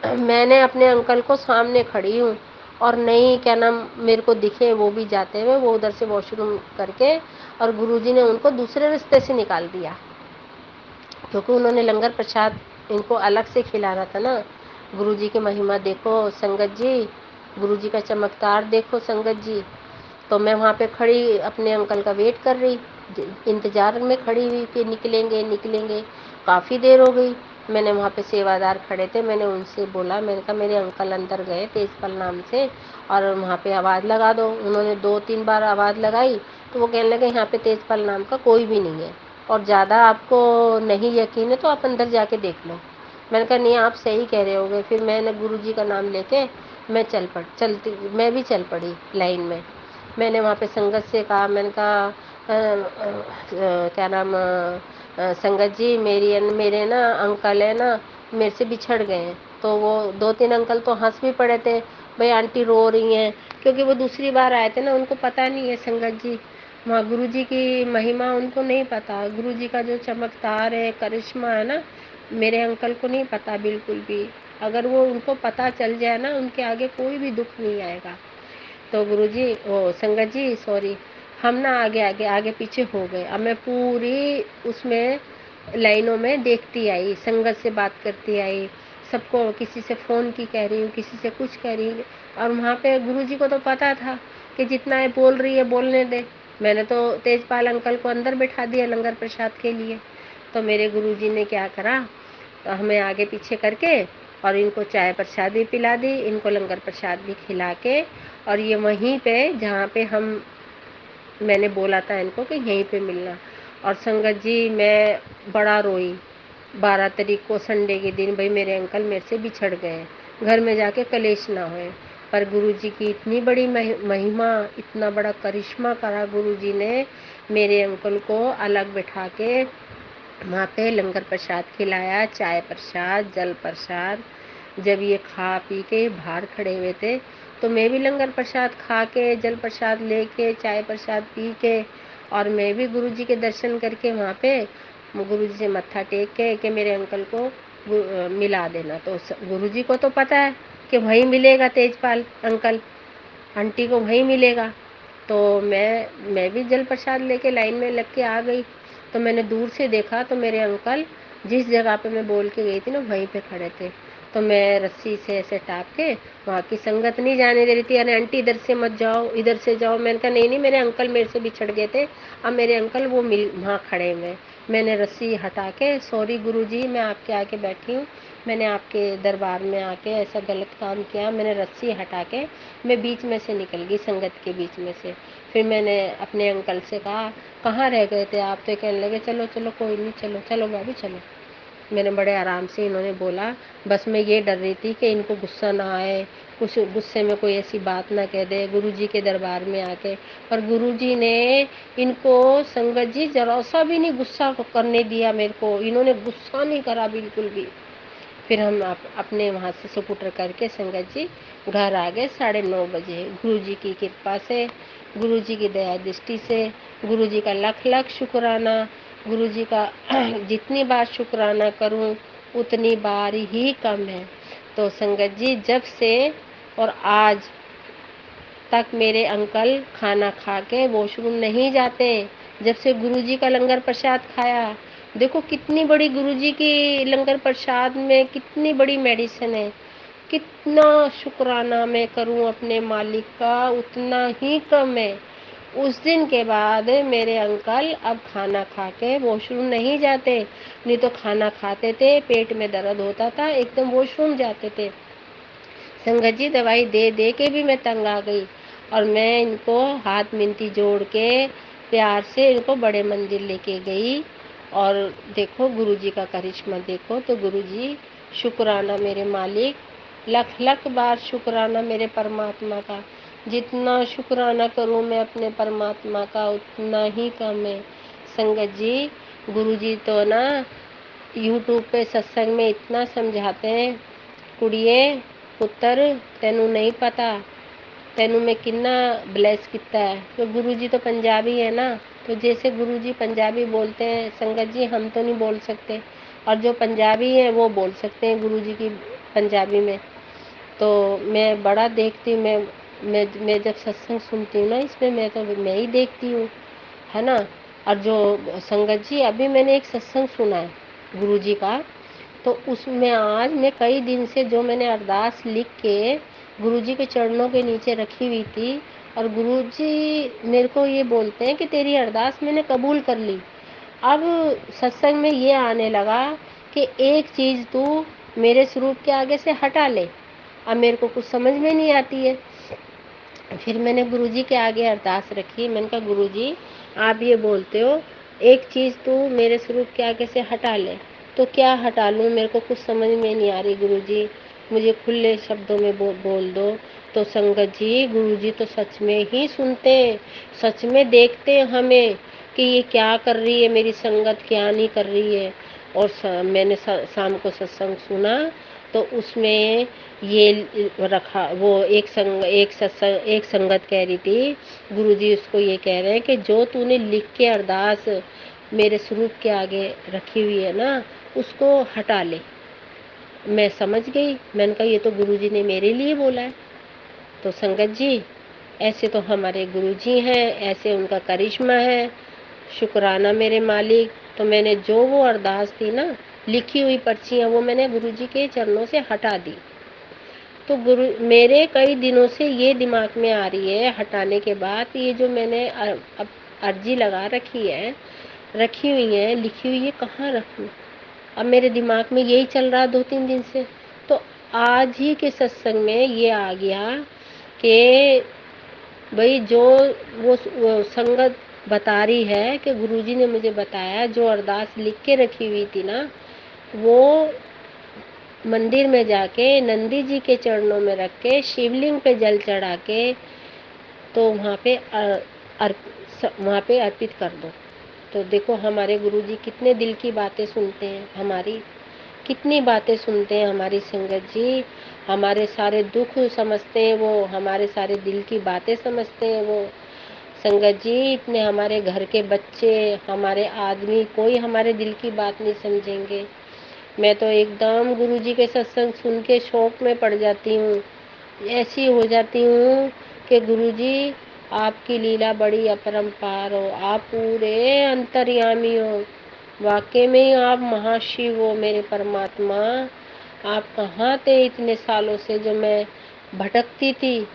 मैंने अपने अंकल को सामने खड़ी हूँ और नहीं क्या नाम मेरे को दिखे वो भी जाते हुए, वो उधर से वॉशरूम करके, और गुरुजी ने उनको दूसरे रास्ते से निकाल दिया क्योंकि उन्होंने लंगर प्रसाद इनको अलग से खिलाना था ना। गुरुजी की महिमा देखो संगत जी, गुरुजी का चमत्कार देखो संगत जी। तो मैं वहाँ पे खड़ी अपने अंकल का वेट कर रही, इंतजार में खड़ी हुई कि निकलेंगे निकलेंगे। काफ़ी देर हो गई। मैंने वहाँ पे सेवादार खड़े थे, मैंने उनसे बोला, मैंने कहा मेरे अंकल अंदर गए तेजपाल नाम से और वहाँ पे आवाज़ लगा दो। उन्होंने 2-3 बार आवाज़ लगाई तो वो कहने लगे यहाँ पे तेजपाल नाम का कोई भी नहीं है और ज़्यादा आपको नहीं यकीन है तो आप अंदर जाके देख लो। मैंने कहा नहीं आप सही कह रहे होगे। फिर मैंने गुरुजी का नाम लेके मैं मैं भी चल पड़ी लाइन में। मैंने वहाँ पे संगत से कहा, मैंने कहा क्या नाम संगत जी मेरे ना अंकल है ना मेरे से बिछड़ गए हैं। तो वो 2-3 अंकल तो हंस भी पड़े थे, भाई आंटी रो रही हैं, क्योंकि वो दूसरी बार आए थे ना, उनको पता नहीं है संगत जी वहाँ गुरुजी की महिमा उनको नहीं पता, गुरुजी का जो चमत्कार है करिश्मा है ना मेरे अंकल को नहीं पता बिल्कुल भी। अगर वो उनको पता चल जाए ना उनके आगे कोई भी दुख नहीं आएगा। तो गुरुजी ओ संगत जी सॉरी, हम ना आगे आगे आगे पीछे हो गए। अब मैं पूरी उसमें लाइनों में देखती आई, संगत से बात करती आई, सबको किसी से फ़ोन की कह रही हूँ, किसी से कुछ कह रही हूँ। और वहाँ पे गुरुजी को तो पता था कि जितना ये बोल रही है बोलने दे। मैंने तो तेजपाल अंकल को अंदर बिठा दिया लंगर प्रसाद के लिए। तो मेरे गुरुजी ने क्या करा, तो हमें आगे पीछे करके और इनको चाय प्रसाद भी पिला दी, इनको लंगर प्रसाद भी खिला के, और ये वहीं पे जहाँ पे मैंने बोला था इनको कि यहीं पे मिलना। और संगत जी मैं बड़ा रोई 12 तारीख को संडे के दिन, भाई मेरे अंकल मेरे से बिछड़ गए, घर में जाके कलेश ना होए। पर गुरुजी की इतनी बड़ी महिमा, इतना बड़ा करिश्मा करा गुरुजी ने, मेरे अंकल को अलग बिठा के वहाँ पे लंगर प्रसाद खिलाया, चाय प्रसाद जल प्रसाद। जब ये खा पी के बाहर खड़े हुए थे तो मैं भी लंगर प्रसाद खा के जल प्रसाद लेके चाय प्रसाद पी के और मैं भी गुरुजी के दर्शन करके वहाँ पे गुरुजी से मत्था टेक के कि मेरे अंकल को मिला देना। तो गुरुजी को तो पता है कि वहीं मिलेगा तेजपाल अंकल, आंटी को वहीं मिलेगा। तो मैं भी जल प्रसाद लेके लाइन में लग के आ गई। तो मैंने दूर से देखा तो मेरे अंकल जिस जगह पे मैं बोल के गई थी ना वहीं पे खड़े थे। तो मैं रस्सी से ऐसे टाप के, वहाँ की संगत नहीं जाने दे रही थी, अरे आंटी इधर से मत जाओ इधर से जाओ। मैंने कहा नहीं नहीं मेरे अंकल मेरे से बिछड़ गए थे, अब मेरे अंकल वो वहाँ खड़े हुए। मैंने रस्सी हटा के, सॉरी गुरुजी मैं आपके आके बैठी हूँ, मैंने आपके दरबार में आके ऐसा गलत काम किया। मैंने रस्सी हटा के मैं बीच में से निकल गई, संगत के बीच में से। फिर मैंने अपने अंकल से कहा कहाँ रह गए थे आप, तो कहने लगे चलो चलो कोई नहीं, चलो चलो भाभी चलो। मैंने बड़े आराम से, इन्होंने बोला बस मैं ये डर रही थी कि इनको गुस्सा ना आए, कुछ गुस्से में कोई ऐसी बात ना कह दे गुरुजी के दरबार में आके। पर गुरुजी ने इनको संगत जी जरा सा भी नहीं गुस्सा करने दिया मेरे को, इन्होंने गुस्सा नहीं करा बिल्कुल भी। फिर हम अपने वहाँ से स्कूटर करके संगत जी घर आ गए 9:30 बजे। गुरुजी की कृपा से, गुरुजी की दया दृष्टि से, गुरुजी का लख लख शुक्राना। गुरुजी का जितनी बार शुक्राना करूं उतनी बार ही कम है। तो संगत जी जब से और आज तक मेरे अंकल खाना खा के वॉशरूम नहीं जाते, जब से गुरुजी का लंगर प्रसाद खाया। देखो कितनी बड़ी गुरुजी की लंगर प्रसाद में कितनी बड़ी मेडिसिन है। कितना शुक्राना मैं करूं अपने मालिक का, उतना ही कम है। उस दिन के बाद मेरे अंकल अब खाना खा के वॉशरूम नहीं जाते, नहीं तो खाना खाते थे, पेट में दर्द होता था, एकदम वॉशरूम जाते थे। संगत जी, दवाई दे दे के भी मैं तंग आ गई, और मैं इनको हाथ मिनती जोड़ के प्यार से इनको बड़े मंदिर लेके गई। और देखो गुरुजी का करिश्मा देखो। तो गुरुजी शुक्राना मेरे मालिक, लख लख बार शुक्राना मेरे परमात्मा का। जितना शुक्राना करूं मैं अपने परमात्मा का उतना ही कम है। संगत जी, गुरुजी तो ना यूट्यूब पे सत्संग में इतना समझाते हैं, कुड़िए पुत्र तेनू नहीं पता, तेनू मैं कितना ब्लेस किया है। तो गुरुजी तो पंजाबी है ना, तो जैसे गुरुजी पंजाबी बोलते हैं संगत जी, हम तो नहीं बोल सकते, और जो पंजाबी है वो बोल सकते हैं गुरुजी की पंजाबी में। तो मैं बड़ा देखती हूँ, मैं जब सत्संग सुनती हूँ ना इसमें, मैं ही देखती हूँ, है ना। और जो संगत जी, अभी मैंने एक सत्संग सुना है गुरुजी का, तो उसमें आज मैं कई दिन से जो मैंने अरदास लिख के गुरुजी के चरणों के नीचे रखी हुई थी, और गुरुजी मेरे को ये बोलते हैं कि तेरी अरदास मैंने कबूल कर ली। अब सत्संग में ये आने लगा कि एक चीज़ तू मेरे स्वरूप के आगे से हटा ले। अब मेरे को कुछ समझ में नहीं आती है। फिर मैंने गुरुजी के आगे अरदास रखी, मैंने कहा गुरुजी आप ये बोलते हो एक चीज़ तू मेरे स्वरूप के आगे से हटा ले, तो क्या हटा लूँ, मेरे को कुछ समझ में नहीं आ रही गुरुजी, मुझे खुले शब्दों में बोल दो। तो संगत जी, गुरुजी तो सच में ही सुनते हैं, सच में देखते हैं हमें कि ये क्या कर रही है मेरी संगत, क्या नहीं कर रही है। और मैंने शाम को सत्संग सुना, तो उसमें ये रखा, वो एक संगत कह रही थी, गुरुजी उसको ये कह रहे हैं कि जो तूने लिख के अरदास मेरे स्वरूप के आगे रखी हुई है ना, उसको हटा ले। मैं समझ गई, मैंने कहा ये तो गुरुजी ने मेरे लिए बोला है। तो संगत जी, ऐसे तो हमारे गुरुजी हैं, ऐसे उनका करिश्मा है, शुक्राना मेरे मालिक। तो मैंने जो वो अरदास थी ना, लिखी हुई पर्चियाँ, वो मैंने गुरुजी के चरणों से हटा दी। तो गुरु मेरे कई दिनों से ये दिमाग में आ रही है हटाने के बाद, ये जो मैंने अब अर्जी लगा रखी है, रखी हुई है, लिखी हुई है, कहाँ रखूँ। अब मेरे दिमाग में यही चल रहा 2-3 दिन से। तो आज ही के सत्संग में ये आ गया कि भाई जो वो संगत बता रही है कि गुरुजी ने मुझे बताया, जो अरदास लिख के रखी हुई थी ना, वो मंदिर में जाके नंदी जी के चरणों में रख के शिवलिंग पे जल चढ़ा के, तो वहाँ पे अर्पित कर दो। तो देखो हमारे गुरुजी कितने दिल की बातें सुनते हैं, हमारी कितनी बातें सुनते हैं हमारी संगत जी, हमारे सारे दुख समझते हैं वो, हमारे सारे दिल की बातें समझते हैं वो। संगत जी, इतने हमारे घर के बच्चे, हमारे आदमी, कोई हमारे दिल की बात नहीं समझेंगे। मैं तो एकदम गुरुजी के सत्संग सुन के शौक में पड़ जाती हूँ, ऐसी हो जाती हूँ कि गुरुजी आपकी लीला बड़ी अपरंपार हो, आप पूरे अंतर्यामी हो, वाकई में ही आप महाशिव हो मेरे परमात्मा। आप कहाँ थे इतने सालों से, जो मैं भटकती थी,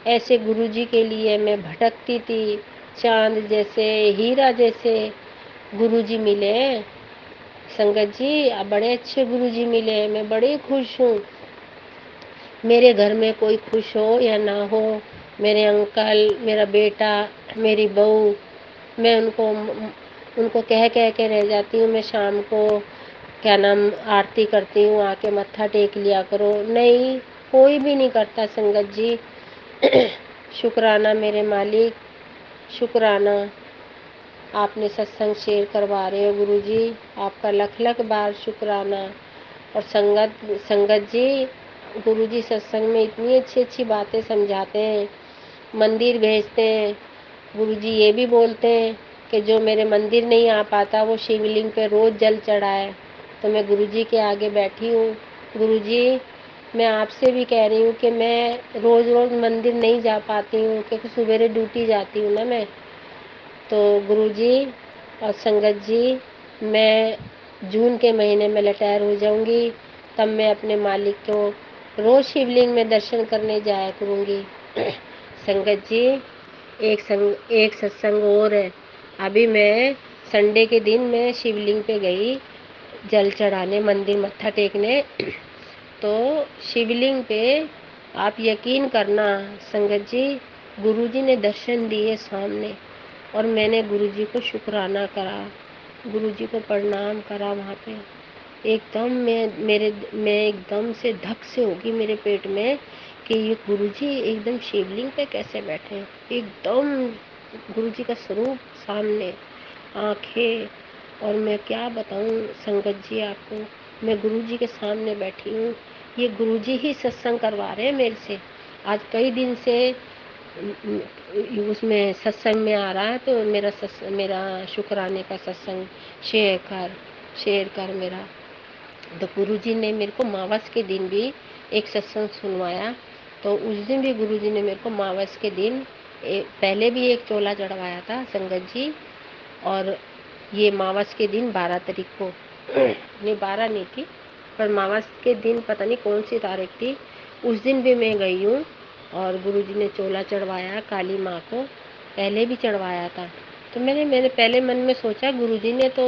ऐसे गुरुजी के लिए मैं भटकती थी। चांद जैसे, हीरा जैसे गुरुजी मिले संगत जी, अब बड़े अच्छे गुरुजी मिले, मैं बड़ी खुश हूँ। मेरे घर में कोई खुश हो या ना हो, मेरे अंकल, मेरा बेटा, मेरी बहू, मैं उनको कह कह के रह जाती हूँ, मैं शाम को क्या नाम आरती करती हूँ, आके मत्था टेक लिया करो। नहीं, कोई भी नहीं करता संगत जी। शुक्राना मेरे मालिक, शुक्राना आपने सत्संग शेयर करवा रहे हो गुरुजी, आपका लख लख बार शुक्राना। और संगत जी, गुरुजी सत्संग में इतनी अच्छी अच्छी बातें समझाते हैं, मंदिर भेजते हैं। गुरुजी ये भी बोलते हैं कि जो मेरे मंदिर नहीं आ पाता वो शिवलिंग पे रोज़ जल चढ़ाए। तो मैं गुरुजी के आगे बैठी हूँ, गुरुजी मैं आपसे भी कह रही हूँ कि मैं रोज़ रोज़ मंदिर नहीं जा पाती हूँ, क्योंकि सवेरे ड्यूटी जाती हूँ ना मैं। तो गुरुजी और संगत जी, मैं जून के महीने में रिटायर हो जाऊंगी, तब मैं अपने मालिक को रोज़ शिवलिंग में दर्शन करने जाया करूंगी। संगत जी, एक सत्संग और है। अभी मैं संडे के दिन मैं शिवलिंग पे गई जल चढ़ाने, मंदिर मत्था टेकने। तो शिवलिंग पे आप यकीन करना संगत जी, गुरुजी ने दर्शन दिए सामने, और मैंने गुरुजी को शुक्राना करा, गुरुजी को प्रणाम करा वहाँ पे। एकदम मैं एकदम से धक से होगी मेरे पेट में कि ये गुरुजी एकदम शिवलिंग पे कैसे बैठे हैं। एकदम गुरुजी का स्वरूप सामने, आंखें। और मैं क्या बताऊं संगत जी आपको, मैं गुरुजी के सामने बैठी हूँ। ये गुरुजी ही सत्संग करवा रहे हैं मेरे से। आज कई दिन से उसमें सत्संग में आ रहा है, तो मेरा शुक्राने का सत्संग शेयर कर मेरा। तो गुरुजी ने मेरे को मावस के दिन भी एक सत्संग सुनवाया। तो उस दिन भी गुरुजी ने मेरे को मावस के दिन पहले भी एक चोला चढ़वाया था संगत जी। और ये मावस के दिन 12 तारीख को नहीं 12 नहीं थी, पर मावस के दिन पता नहीं कौन सी तारीख थी, उस दिन भी मैं गई हूँ। और गुरुजी ने चोला चढ़वाया काली माँ को, पहले भी चढ़वाया था। तो मैंने पहले मन में सोचा गुरुजी ने तो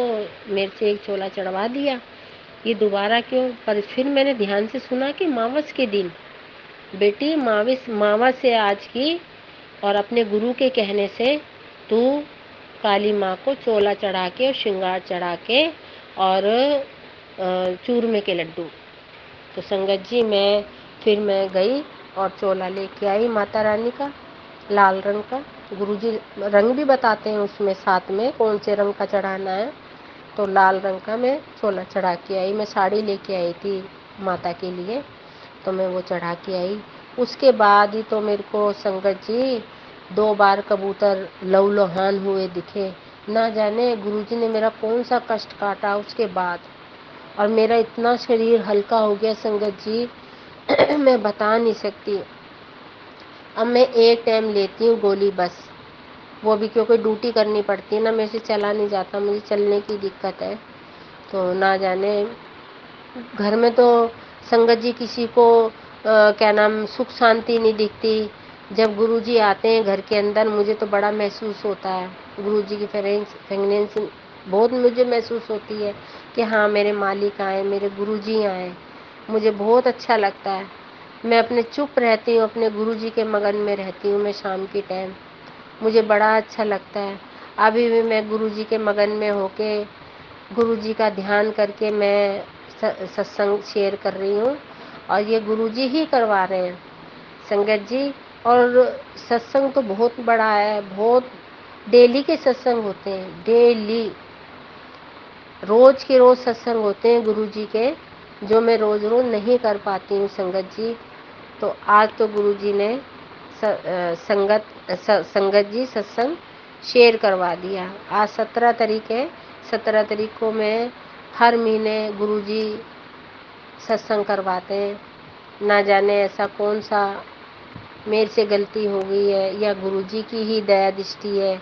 मेरे से एक चोला चढ़वा दिया, ये दोबारा क्यों। पर फिर मैंने ध्यान से सुना कि मावस के दिन, बेटी मावस है आज की, और अपने गुरु के कहने से तू काली माँ को चोला चढ़ा के और श्रृंगार चढ़ा के और चूरमे के लड्डू। तो संगत जी मैं गई और चोला लेके आई माता रानी का, लाल रंग का। गुरुजी रंग भी बताते हैं उसमें साथ में कौन से रंग का चढ़ाना है। तो लाल रंग का मैं चोला चढ़ा के आई। मैं साड़ी लेके आई थी माता के लिए, तो मैं वो चढ़ा के आई। उसके बाद ही तो मेरे को संगत जी 2 बार कबूतर लहूलुहान हुए दिखे। ना जाने गुरुजी ने मेरा कौन सा कष्ट काटा उसके बाद, और मेरा इतना शरीर हल्का हो गया संगत जी मैं बता नहीं सकती। अब मैं एक टाइम लेती हूँ गोली बस, वो भी क्योंकि ड्यूटी करनी पड़ती है ना, मेरे से चला नहीं जाता, मुझे चलने की दिक्कत है। तो ना जाने घर में तो संगत जी किसी को क्या नाम सुख शांति नहीं दिखती। जब गुरुजी आते हैं घर के अंदर मुझे तो बड़ा महसूस होता है, गुरुजी की फ्रेगनेंस बहुत मुझे महसूस होती है कि हाँ मेरे मालिक आए, मेरे गुरुजी आए, मुझे बहुत अच्छा लगता है। मैं अपने चुप रहती हूँ, अपने गुरुजी के मगन में रहती हूँ। मैं शाम की टाइम मुझे बड़ा अच्छा लगता है। अभी भी मैं गुरुजी के मगन में होके गुरुजी का ध्यान करके मैं सत्संग शेयर कर रही हूँ, और ये गुरुजी ही करवा रहे हैं संगत जी। और सत्संग तो बहुत बड़ा है, बहुत डेली के सत्संग होते हैं, डेली रोज के रोज सत्संग होते हैं गुरुजी के, जो मैं रोज रोज नहीं कर पाती हूँ संगत जी। तो आज तो गुरुजी ने संगत जी सत्संग शेयर करवा दिया। आज 17 तारीख है, 17 तारीख को मैं हर महीने गुरुजी सत्संग करवाते हैं। ना जाने ऐसा कौन सा मेरे से गलती हो गई है या गुरुजी की ही दया दृष्टि है।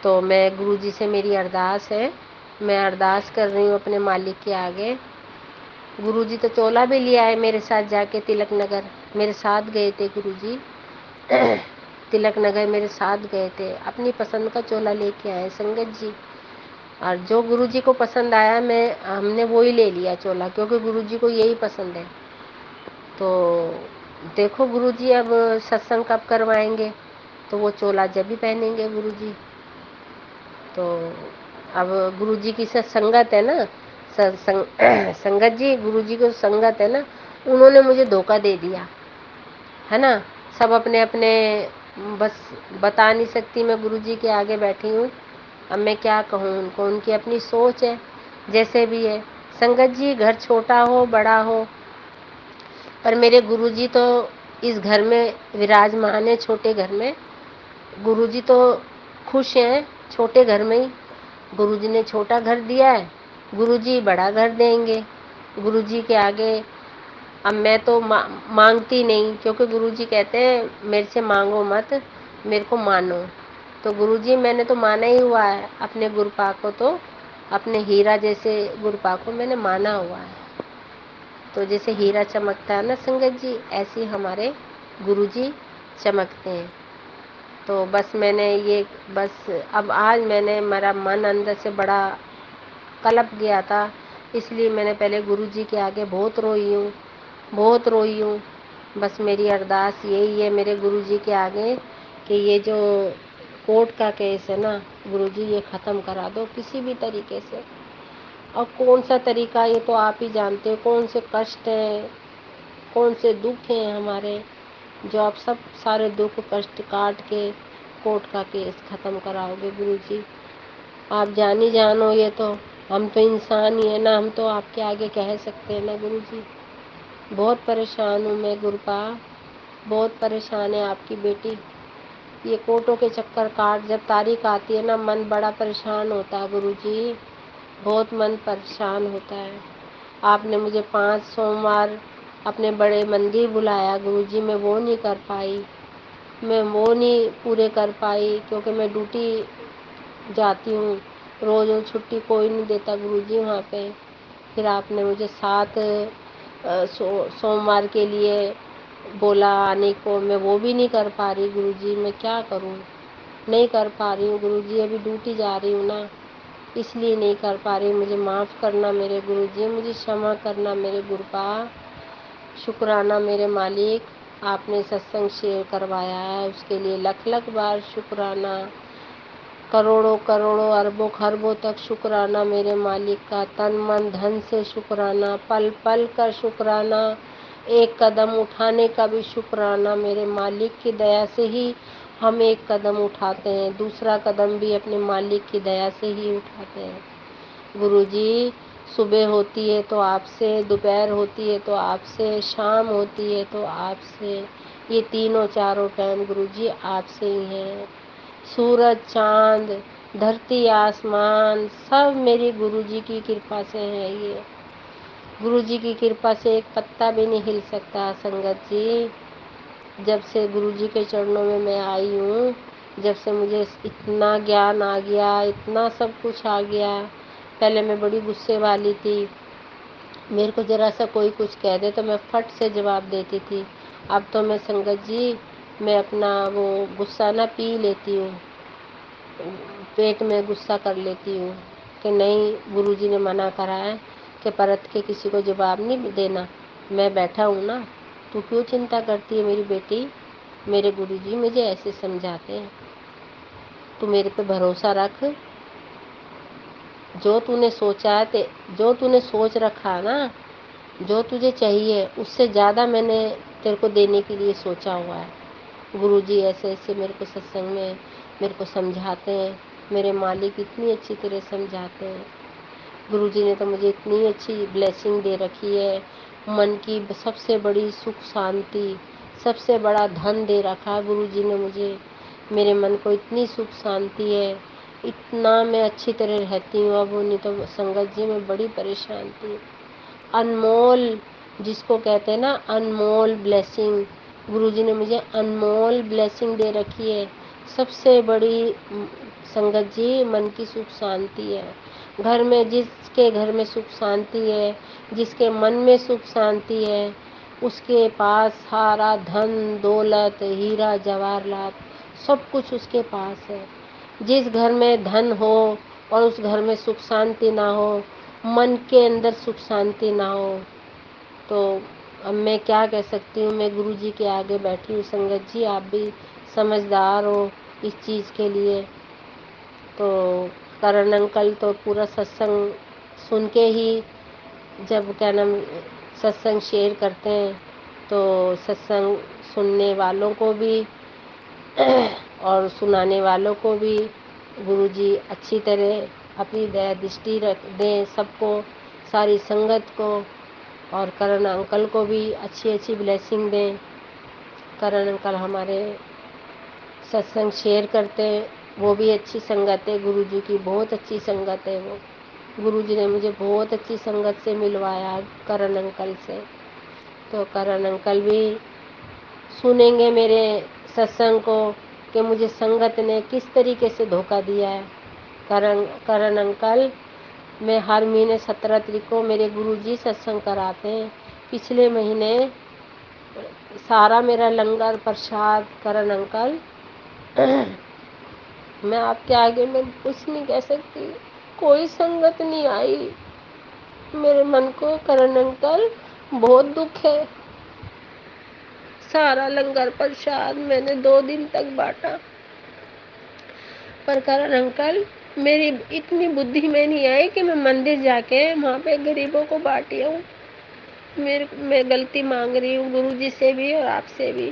तो मैं गुरुजी से मेरी अरदास है, मैं अरदास कर रही हूँ अपने मालिक के आगे। गुरुजी तो चोला भी लिया है मेरे साथ जाके तिलक नगर, मेरे साथ गए थे गुरुजी तिलक नगर मेरे साथ गए थे, अपनी पसंद का चोला लेके आए संगत जी। और जो गुरुजी को पसंद आया हमने वो ही ले लिया चोला, क्योंकि गुरुजी को यही पसंद है। तो देखो गुरुजी अब सत्संग कब करवाएंगे, तो वो चोला जब भी पहनेंगे गुरुजी। तो अब गुरुजी की संगत है ना, संगत जी गुरुजी को संगत है ना, उन्होंने मुझे धोखा दे दिया है ना। सब अपने अपने, बस बता नहीं सकती, मैं गुरुजी के आगे बैठी हूँ, अब मैं क्या कहूँ उनको, उनकी अपनी सोच है, जैसे भी है संगत जी। घर छोटा हो बड़ा हो, पर मेरे गुरुजी तो इस घर में विराजमान है, छोटे घर में। गुरुजी तो खुश हैं छोटे घर में ही। गुरुजी ने छोटा घर दिया है, गुरुजी बड़ा घर देंगे। गुरुजी के आगे अब मैं तो मांगती नहीं, क्योंकि गुरुजी कहते हैं मेरे से मांगो मत, मेरे को मानो। तो गुरुजी मैंने तो माना ही हुआ है अपने गुरुपा को, तो अपने हीरा जैसे गुरुपा को मैंने माना हुआ है। तो जैसे हीरा चमकता है ना संगत जी, ऐसे ही हमारे गुरुजी चमकते हैं। तो बस मैंने ये बस अब आज मैंने, मेरा मन अंदर से बड़ा कलप गया था, इसलिए मैंने पहले गुरुजी के आगे बहुत रोई हूँ, बहुत रोई हूँ। बस मेरी अरदास यही है मेरे गुरुजी के आगे कि ये जो कोर्ट का केस है ना गुरुजी, ये ख़त्म करा दो किसी भी तरीके से। और कौन सा तरीका ये तो आप ही जानते हो, कौन से कष्ट हैं, कौन से दुख हैं हमारे, जो आप सब सारे दुख कष्ट काट के कोर्ट का केस ख़त्म कराओगे गुरुजी। आप जान ही जानो, ये तो हम तो इंसान ही है ना, हम तो आपके आगे कह सकते हैं ना गुरुजी। बहुत परेशान हूँ मैं गुरुपा, बहुत परेशान है आपकी बेटी। ये कोर्टों के चक्कर काट, जब तारीख आती है ना मन बड़ा परेशान होता है गुरुजी, बहुत मन परेशान होता है। आपने मुझे 5 सोमवार अपने बड़े मंदिर बुलाया गुरुजी, मैं वो नहीं कर पाई, मैं वो नहीं पूरे कर पाई, क्योंकि मैं ड्यूटी जाती हूँ, रोज़ छुट्टी कोई नहीं देता गुरुजी वहाँ पे। फिर आपने मुझे 7 सोमवार के लिए बोला आने को, मैं वो भी नहीं कर पा रही गुरुजी, मैं क्या करूँ, नहीं कर पा रही हूँ गुरुजी, अभी ड्यूटी जा रही हूँ ना, इसलिए नहीं कर पा रही। मुझे माफ़ करना मेरे गुरुजी, मुझे क्षमा करना मेरे गुरुपा। शुक्राना मेरे मालिक, आपने सत्संग शेयर करवाया है उसके लिए लख लख बार शुक्राना, करोड़ों करोड़ों अरबों खरबों तक शुक्राना मेरे मालिक का, तन मन धन से शुक्राना, पल पल का शुक्राना, एक कदम उठाने का भी शुक्राना। मेरे मालिक की दया से ही हम एक कदम उठाते हैं, दूसरा कदम भी अपने मालिक की दया से ही उठाते हैं गुरुजी। सुबह होती है तो आपसे, दोपहर होती है तो आपसे, शाम होती है तो आपसे, ये तीनों चारों टाइम गुरुजी आपसे ही हैं। सूरज चांद धरती आसमान सब मेरी गुरुजी की कृपा से है। ये गुरुजी की कृपा से एक पत्ता भी नहीं हिल सकता संगत जी। जब से गुरुजी के चरणों में मैं आई हूँ, जब से मुझे इतना ज्ञान आ गया, इतना सब कुछ आ गया। पहले मैं बड़ी गुस्से वाली थी, मेरे को ज़रा सा कोई कुछ कह दे तो मैं फट से जवाब देती थी। अब तो मैं संगत जी, मैं अपना वो गुस्सा ना पी लेती हूँ, पेट में गुस्सा कर लेती हूँ कि नहीं, गुरुजी ने मना करा है कि परत के किसी को जवाब नहीं देना, मैं बैठा हूँ ना, तू क्यों चिंता करती है मेरी बेटी। मेरे गुरुजी मुझे ऐसे समझाते हैं, तू मेरे पे भरोसा रख, जो तूने सोचा है, जो तूने सोच रखा है ना, जो तुझे चाहिए उससे ज़्यादा मैंने तेरे को देने के लिए सोचा हुआ है। गुरुजी ऐसे ऐसे मेरे को सत्संग में मेरे को समझाते हैं, मेरे मालिक इतनी अच्छी तरह समझाते हैं। गुरुजी ने तो मुझे इतनी अच्छी ब्लेसिंग दे रखी है, मन की सबसे बड़ी सुख शांति, सबसे बड़ा धन दे रखा है गुरुजी ने मुझे। मेरे मन को इतनी सुख शांति है, इतना मैं अच्छी तरह रहती हूँ। अब नहीं तो संगत जी मैं बड़ी परेशान थी। अनमोल जिसको कहते हैं ना, अनमोल ब्लेसिंग, गुरुजी ने मुझे अनमोल ब्लेसिंग दे रखी है। सबसे बड़ी संगत जी मन की सुख शांति है। घर में, जिसके घर में सुख शांति है, जिसके मन में सुख शांति है, उसके पास सारा धन दौलत हीरा जवाहरात सब कुछ उसके पास है। जिस घर में धन हो और उस घर में सुख शांति ना हो, मन के अंदर सुख शांति ना हो, तो अब मैं क्या कह सकती हूँ। मैं गुरुजी के आगे बैठी हूँ संगत जी, आप भी समझदार हो इस चीज़ के लिए। तो करण अंकल तो पूरा सत्संग सुन के ही, जब क्या नाम सत्संग शेयर करते हैं, तो सत्संग सुनने वालों को भी और सुनाने वालों को भी गुरुजी अच्छी तरह अपनी दया दृष्टि रख दें सबको, सारी संगत को, और करण अंकल को भी अच्छी अच्छी ब्लेसिंग दें। करण अंकल हमारे सत्संग शेयर करते हैं, वो भी अच्छी संगत है, गुरुजी की बहुत अच्छी संगत है वो। गुरुजी ने मुझे बहुत अच्छी संगत से मिलवाया, करण अंकल से। तो करण अंकल भी सुनेंगे मेरे सत्संग को कि मुझे संगत ने किस तरीके से धोखा दिया है। करण अंकल, मैं हर महीने 17 तारीख को मेरे गुरुजी सत्संग कराते हैं। पिछले महीने सारा मेरा लंगर प्रसाद करण अंकल मैं आपके आगे में कुछ नहीं कह सकती। कोई संगत नहीं आई मेरे मन को। करण अंकल, बहुत दुख है। सारा लंगर प्रसाद मैंने 2 दिन तक बांटा, पर करण अंकल मेरी इतनी बुद्धि में नहीं आई कि मैं मंदिर जाके वहाँ पे गरीबों को बांटी हूँ। मैं गलती मांग रही हूँ गुरुजी से भी और आपसे भी।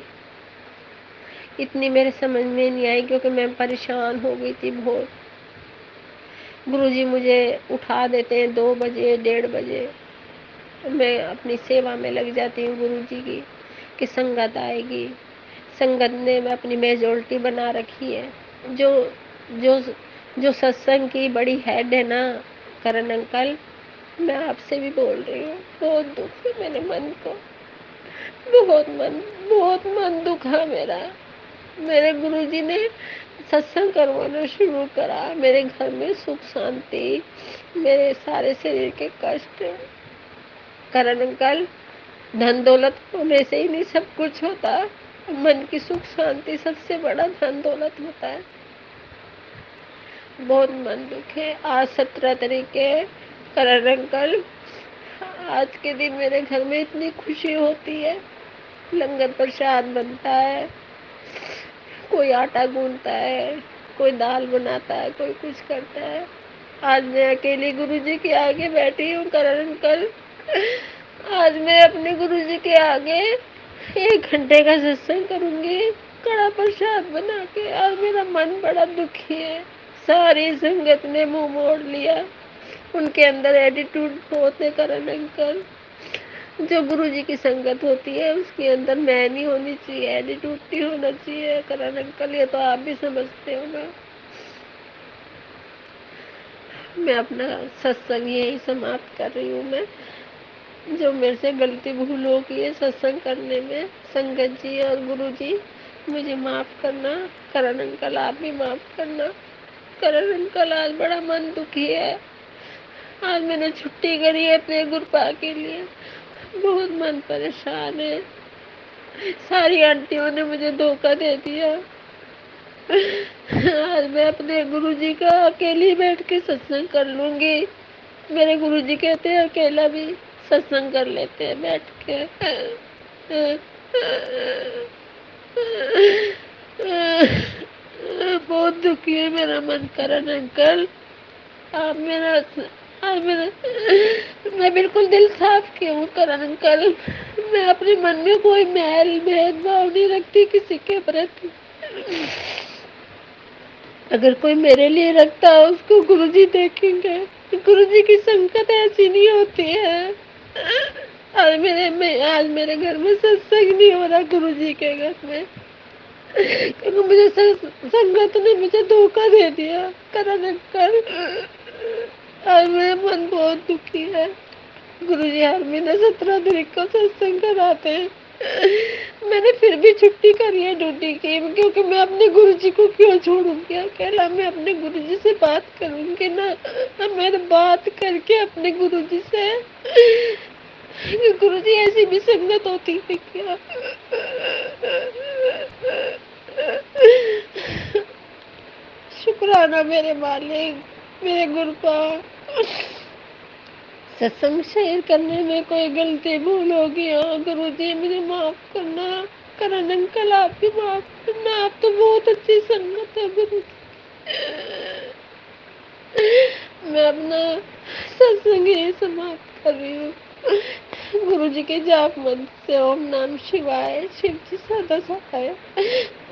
इतनी मेरे समझ में नहीं आई क्योंकि मैं परेशान हो गई थी बहुत। गुरुजी मुझे उठा देते हैं 2 बजे 1:30 बजे। मैं अपनी सेवा में लग जाती हूँ गुरुजी की कि संगत आएगी। संगत ने अपनी मेजोरिटी बना रखी है। जो जो जो सत्संग की बड़ी हेड है ना करण अंकल, मैं आपसे भी बोल रही हूँ, बहुत दुख है मेरे मन को। बहुत मन दुखा मेरा। मेरे गुरुजी ने सत्संग करवाना शुरू करा। मेरे घर में सुख शांति, मेरे सारे शरीर के कष्ट। करण अंकल, धन दौलत होने से ही नहीं सब कुछ होता। मन की सुख शांति सबसे बड़ा धन दौलत होता है। बहुत मन दुख है। आज 17 तारीख है करण अंकल। आज के दिन मेरे घर में इतनी खुशी होती है। लंगर प्रसाद बनता है, कोई आटा गूंथता है, कोई दाल बनाता है, कोई कुछ करता है। आज मैं अकेली गुरुजी के आगे बैठी हूँ करण अंकल। आज मैं अपने गुरुजी के आगे 1 घंटे का सत्संग करूंगी कड़ा प्रसाद बना के। आज मेरा मन बड़ा दुखी है। सारी संगत ने मुंह मोड़ लिया। उनके अंदर एटीट्यूड बहुत है करण अंकल। जो गुरुजी की संगत होती है उसके अंदर मैं नहीं होनी चाहिए, एटीट्यूड नहीं होना चाहिए करण अंकल। ये तो आप भी समझते हो ना। मैं अपना सत्संग यही समाप्त कर रही हूँ। मैं जो मेरे से गलती भूल हो गई है सत्संग करने में, संगत जी और गुरुजी मुझे माफ करना। करण अंकल, आप भी माफ करना। करण अंकल, आज बड़ा मन दुखी है। आज मैंने छुट्टी करी है अपने गुरपा के लिए। बहुत मन परेशान है। सारी आंटियों ने मुझे धोखा दे दिया। आज मैं अपने गुरुजी का अकेली बैठ के सत्संग कर लूंगी। मेरे गुरुजी कहते हैं अकेला भी सत्संग कर लेते हैं बैठ के। बहुत दुखी है मेरा मन करण अंकल। आप मेरा आप मेरा मैं बिल्कुल दिल साफ किया हूँ करण अंकल। मैं अपने मन में कोई मैल भेदभाव नहीं रखती किसी के प्रति। अगर कोई मेरे लिए रखता है उसको गुरुजी देखेंगे। गुरुजी की संगत ऐसी नहीं होती है। आज मेरे घर में सत्संग नहीं हो रहा गुरुजी के घर में, क्योंकि मुझे संगत ने मुझे धोखा दे दिया करण अंकल। आज मेरा मन बहुत दुखी है। गुरुजी हर महीने 17 तारीख को सत्संग कराते हैं। मैंने फिर भी छुट्टी करी है ड्यूटी की, क्योंकि मैं अपने गुरुजी को क्यों छोड़ूंगी अकेला। मैं अपने गुरुजी से बात करूंगी ना। मैं बात करके अपने गुरुजी से, गुरुजी ऐसी भी संगत होती है क्या? शुक्राना मेरे मालिक, मेरे गुरु का। सत्संग शेयर करने में कोई गलती भूल हो गया गुरुजी मुझे माफ करना। करण अंकल, आप भी माफ करना। आप तो बहुत अच्छी संगत है गुरु। मैं अपना सत्संग यही समाप्त कर रही हूँ। गुरुजी के जाप मंत्र से ओम नाम शिवाय, शिव जी सदा सहाय।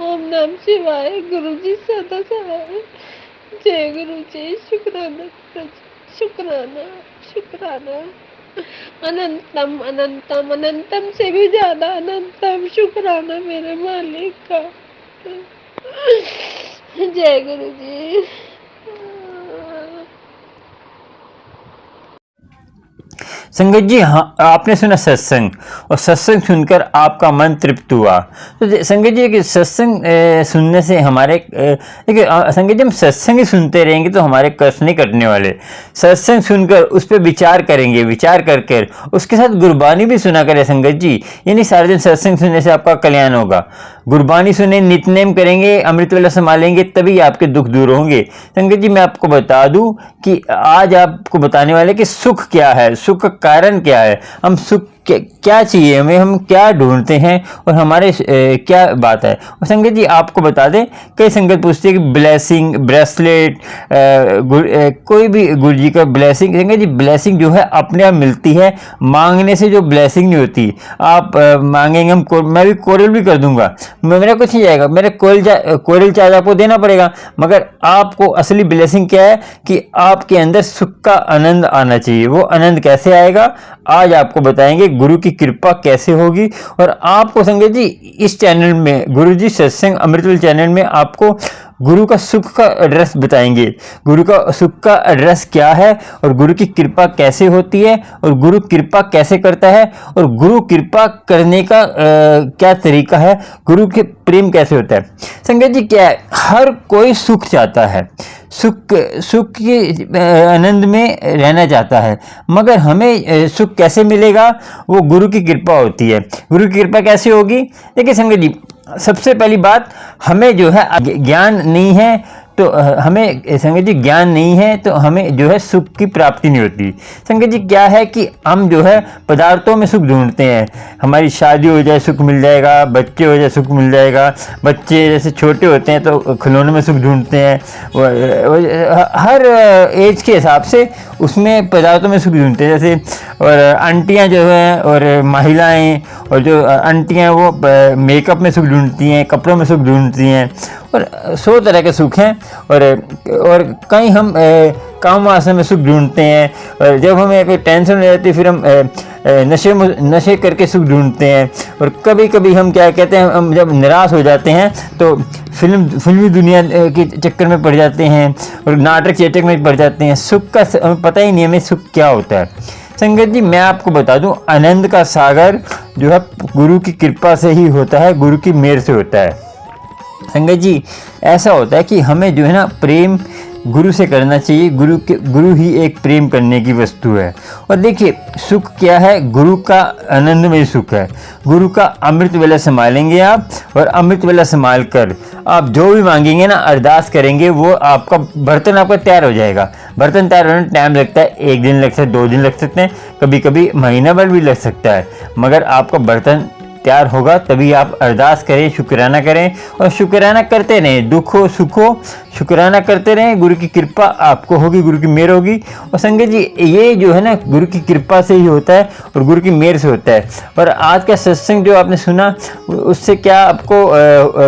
ओम नाम शिवाय, गुरुजी सदा सहाय। जय गुरु जी। शुक्राना गुरुजी, शुक्राना शुक्राना। अनंतम अनंतम अनंतम से भी ज्यादा अनंतम शुक्राना मेरे मालिक का। जय गुरु जी। संगत जी, हाँ, आपने सुना सत्संग, और सत्संग सुनकर आपका मन तृप्त हुआ। तो संगत जी कि सत्संग सुनने से हमारे देखिए संगत जी, हम सत्संग ही सुनते रहेंगे तो हमारे कष्ट नहीं कटने वाले। सत्संग सुनकर उस पर विचार करेंगे, विचार कर उसके साथ गुरबानी भी सुना करें संगत जी। ये नहीं सारे दिन सत्संग सुनने से आपका कल्याण होगा। गुरबानी सुने, नित्यनेम करेंगे, अमृत वेला संभालेंगे, तभी आपके दुख दूर होंगे। संगत जी, मैं आपको बता दूं कि आज आपको बताने वाले कि सुख क्या है, सुख का कारण क्या है, हम सुख क्या चाहिए हमें, हम क्या ढूंढते हैं, और हमारे क्या बात है। और संगत जी आपको बता दें, कई संगत पूछते हैं कि ब्लेसिंग, ब्रेसलेट, कोई भी गुरु जी का ब्लेसिंग, संगत जी ब्लेसिंग जो है अपने आप मिलती है, मांगने से जो ब्लेसिंग नहीं होती। आप मांगेंगे, मैं भी कोरल भी कर दूंगा, मेरा कुछ नहीं जाएगा, मेरे कोरल चार्ज आपको देना पड़ेगा, मगर आपको असली ब्लेसिंग क्या है कि आपके अंदर सुख का आनंद आना चाहिए। वो आनंद कैसे आएगा, आज आपको बताएंगे गुरु की कृपा कैसे होगी। और आपको संगत जी इस चैनल में, गुरु जी सत्संग अमृतवेल चैनल में, आपको गुरु का सुख का एड्रेस बताएंगे। गुरु का सुख का एड्रेस क्या है, और गुरु की कृपा कैसे होती है, और गुरु कृपा कैसे करता है, और गुरु कृपा करने का क्या तरीका है, गुरु के प्रेम कैसे होता है। संगत जी क्या है, हर कोई सुख चाहता है, सुख के आनंद में रहना चाहता है, मगर हमें सुख कैसे मिलेगा, वो गुरु की कृपा होती है। गुरु की कृपा कैसे होगी, देखिए संगत जी, सबसे पहली बात, हमें जो है ज्ञान नहीं है, तो हमें संगत जी ज्ञान नहीं है तो हमें जो है सुख की प्राप्ति नहीं होती। संगत जी क्या है कि हम जो है पदार्थों में सुख ढूंढते हैं, हमारी शादी हो जाए सुख मिल जाएगा, बच्चे हो जाए सुख मिल जाएगा, बच्चे जैसे छोटे होते हैं तो खिलौनों में सुख ढूंढते हैं, हर एज के हिसाब से उसमें पदार्थों में सुख ढूंढते हैं। जैसे और आंटियाँ जो हैं और महिलाएँ, और जो आंटियाँ वो मेकअप में सुख ढूंढती हैं, कपड़ों में सुख ढूंढती हैं, और 100 तरह के सुख हैं। और कहीं हम काम वासना में सुख ढूंढते हैं, और जब हमें कोई टेंशन हो जाती है फिर हम नशे करके सुख ढूंढते हैं। और कभी कभी हम क्या कहते हैं, हम जब निराश हो जाते हैं तो फिल्मी दुनिया के चक्कर में पड़ जाते हैं, और नाटक चेटक में पड़ जाते हैं। सुख का हमें पता ही नहीं हमें सुख क्या होता है। संगत जी मैं आपको बता दूं, आनंद का सागर जो है गुरु की कृपा से ही होता है, गुरु की मेहर से होता है। संगत जी ऐसा होता है कि हमें जो है ना प्रेम गुरु से करना चाहिए। गुरु ही एक प्रेम करने की वस्तु है। और देखिए सुख क्या है, गुरु का आनंदमय सुख है। गुरु का अमृत वेला संभालेंगे आप, और अमृत वेला संभाल कर आप जो भी मांगेंगे ना, अरदास करेंगे, वो आपका बर्तन आपका तैयार हो जाएगा। बर्तन तैयार होने में टाइम लगता है, 1 दिन लग सकता है, 2 दिन लग सकते हैं, कभी कभी महीना भर भी लग सकता है, मगर आपका बर्तन तैयार होगा। तभी आप अरदास करें, शुक्राना करें, और शुक्राना करते रहें, दुख हो सुख हो शुक्राना करते रहें। गुरु की कृपा आपको होगी, गुरु की मेहर होगी। और संगत जी ये जो है ना गुरु की कृपा से ही होता है, और गुरु की मेहर से होता है। और आज का सत्संग जो आपने सुना, उससे क्या आपको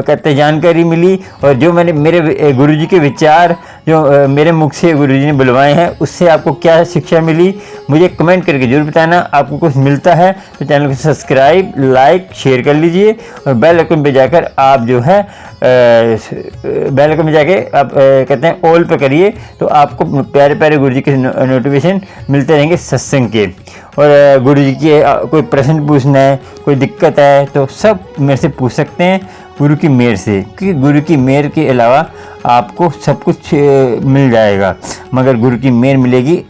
कहते जानकारी मिली, और जो मैंने मेरे गुरु जी के विचार जो मेरे मुख से गुरु जी ने बुलवाए हैं, उससे आपको क्या शिक्षा मिली, मुझे कमेंट करके जरूर बताना। आपको कुछ मिलता है तो चैनल को सब्सक्राइब, लाइक, शेयर कर लीजिए, और बेल आइकन पे जाकर आप जो है बेल आइकन पे जाके आप कहते हैं ऑल पे करिए, तो आपको प्यारे प्यारे गुरु जी के नोटिफिकेशन मिलते रहेंगे सत्संग के। और गुरु जी के कोई प्रश्न पूछना है, कोई दिक्कत है, तो सब मेरे से पूछ सकते हैं गुरु की मेहर से, क्योंकि गुरु की मेहर के अलावा आपको सब कुछ मिल जाएगा, मगर गुरु की मेहर मिलेगी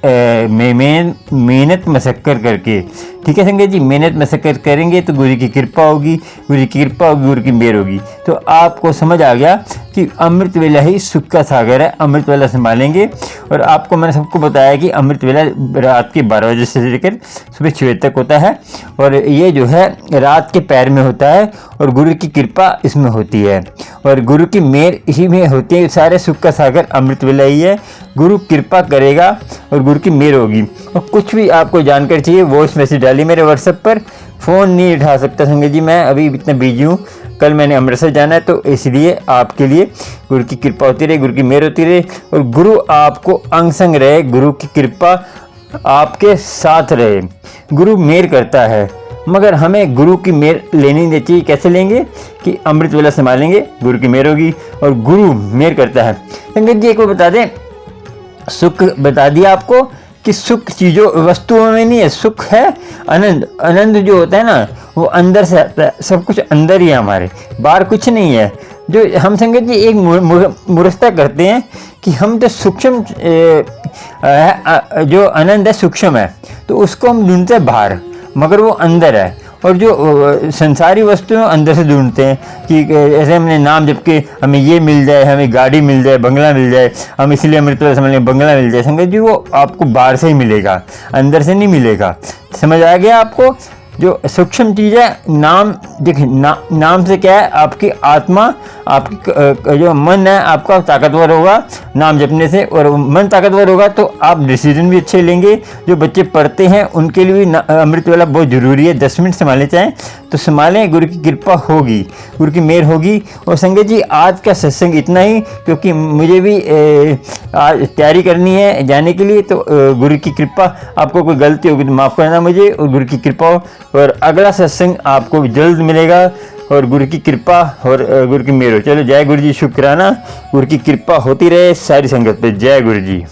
मेहनत मशक्कत करके। ठीक है संगत जी, मेहनत मशक्कत करेंगे तो गुरु की कृपा होगी, गुरु की कृपा होगी, गुरु की मेहर होगी। तो आपको समझ आ गया कि अमृत वेला ही सुख का सागर है। अमृत वेला संभालेंगे, और आपको मैंने सबको बताया कि अमृत वेला रात के 12 बजे से लेकर सुबह 6 बजे तक होता है, और ये जो है रात के पैर में होता है, और गुरु की कृपा इसमें होती है, और गुरु की मेहर इसी में होती है। सारे सुख का सागर अमृत वेला ही है। गुरु कृपा करेगा और गुरु की मेहर होगी। और कुछ भी आपको जानकारी चाहिए, वॉइस मैसेज डालिए मेरे व्हाट्सएप पर। फ़ोन नहीं उठा सकता संगत जी, मैं अभी इतना बिजी हूँ, कल मैंने अमृतसर जाना है, तो इसलिए आपके लिए गुरु की कृपा होती रहे, गुरु की मेहर होती रहे, और गुरु आपको अंग संग रहे, गुरु की कृपा आपके साथ रहे। गुरु मेहर करता है, मगर हमें गुरु की मेहर लेनी नहीं चाहिए। कैसे लेंगे कि अमृत वेला संभालेंगे, गुरु की मेहर होगी, और गुरु मेहर करता है। संगत जी एक बार बता दें, सुख बता दिया आपको कि सुख चीज़ों वस्तुओं में नहीं है, सुख है आनंद। आनंद जो होता है ना वो अंदर से आता है, सब कुछ अंदर ही है हमारे, बाहर कुछ नहीं है। जो हम संगत जी एक मूर्खता करते हैं कि हम तो सूक्ष्म जो आनंद है सूक्ष्म है, तो उसको हम ढूंढते हैं बाहर, मगर वो अंदर है। और जो संसारी वस्तुएं अंदर से ढूंढते हैं कि ऐसे हमने नाम जब के हमें ये मिल जाए, हमें गाड़ी मिल जाए, बंगला मिल जाए, हम इसलिए अमृत वाला समझ लें बंगला मिल जाए। संगत जी वो आपको बाहर से ही मिलेगा, अंदर से नहीं मिलेगा। समझ आ गया आपको? जो सूक्ष्म चीज़ है नाम, देखिए नाम से क्या है, आपकी आत्मा, आपकी जो मन है आपका ताकतवर होगा नाम जपने से, और मन ताकतवर होगा तो आप डिसीजन भी अच्छे लेंगे। जो बच्चे पढ़ते हैं उनके लिए भी अमृत वाला बहुत ज़रूरी है। 10 मिनट संभालने चाहें तो संभालें, गुरु की कृपा होगी, गुरु की मेहर होगी। और संगत जी आज का सत्संग इतना ही, क्योंकि मुझे भी आज तैयारी करनी है जाने के लिए, तो गुरु की कृपा, आपको कोई गलती होगी तो माफ़ करना मुझे, और गुरु की कृपा हो। और अगला सत्संग आपको जल्द मिलेगा, और गुरु की कृपा और गुरु की मेहर हो। चलो जय गुरु जी, शुक्राना, गुरु की कृपा होती रहे सारी संगत पे। जय गुरु जी।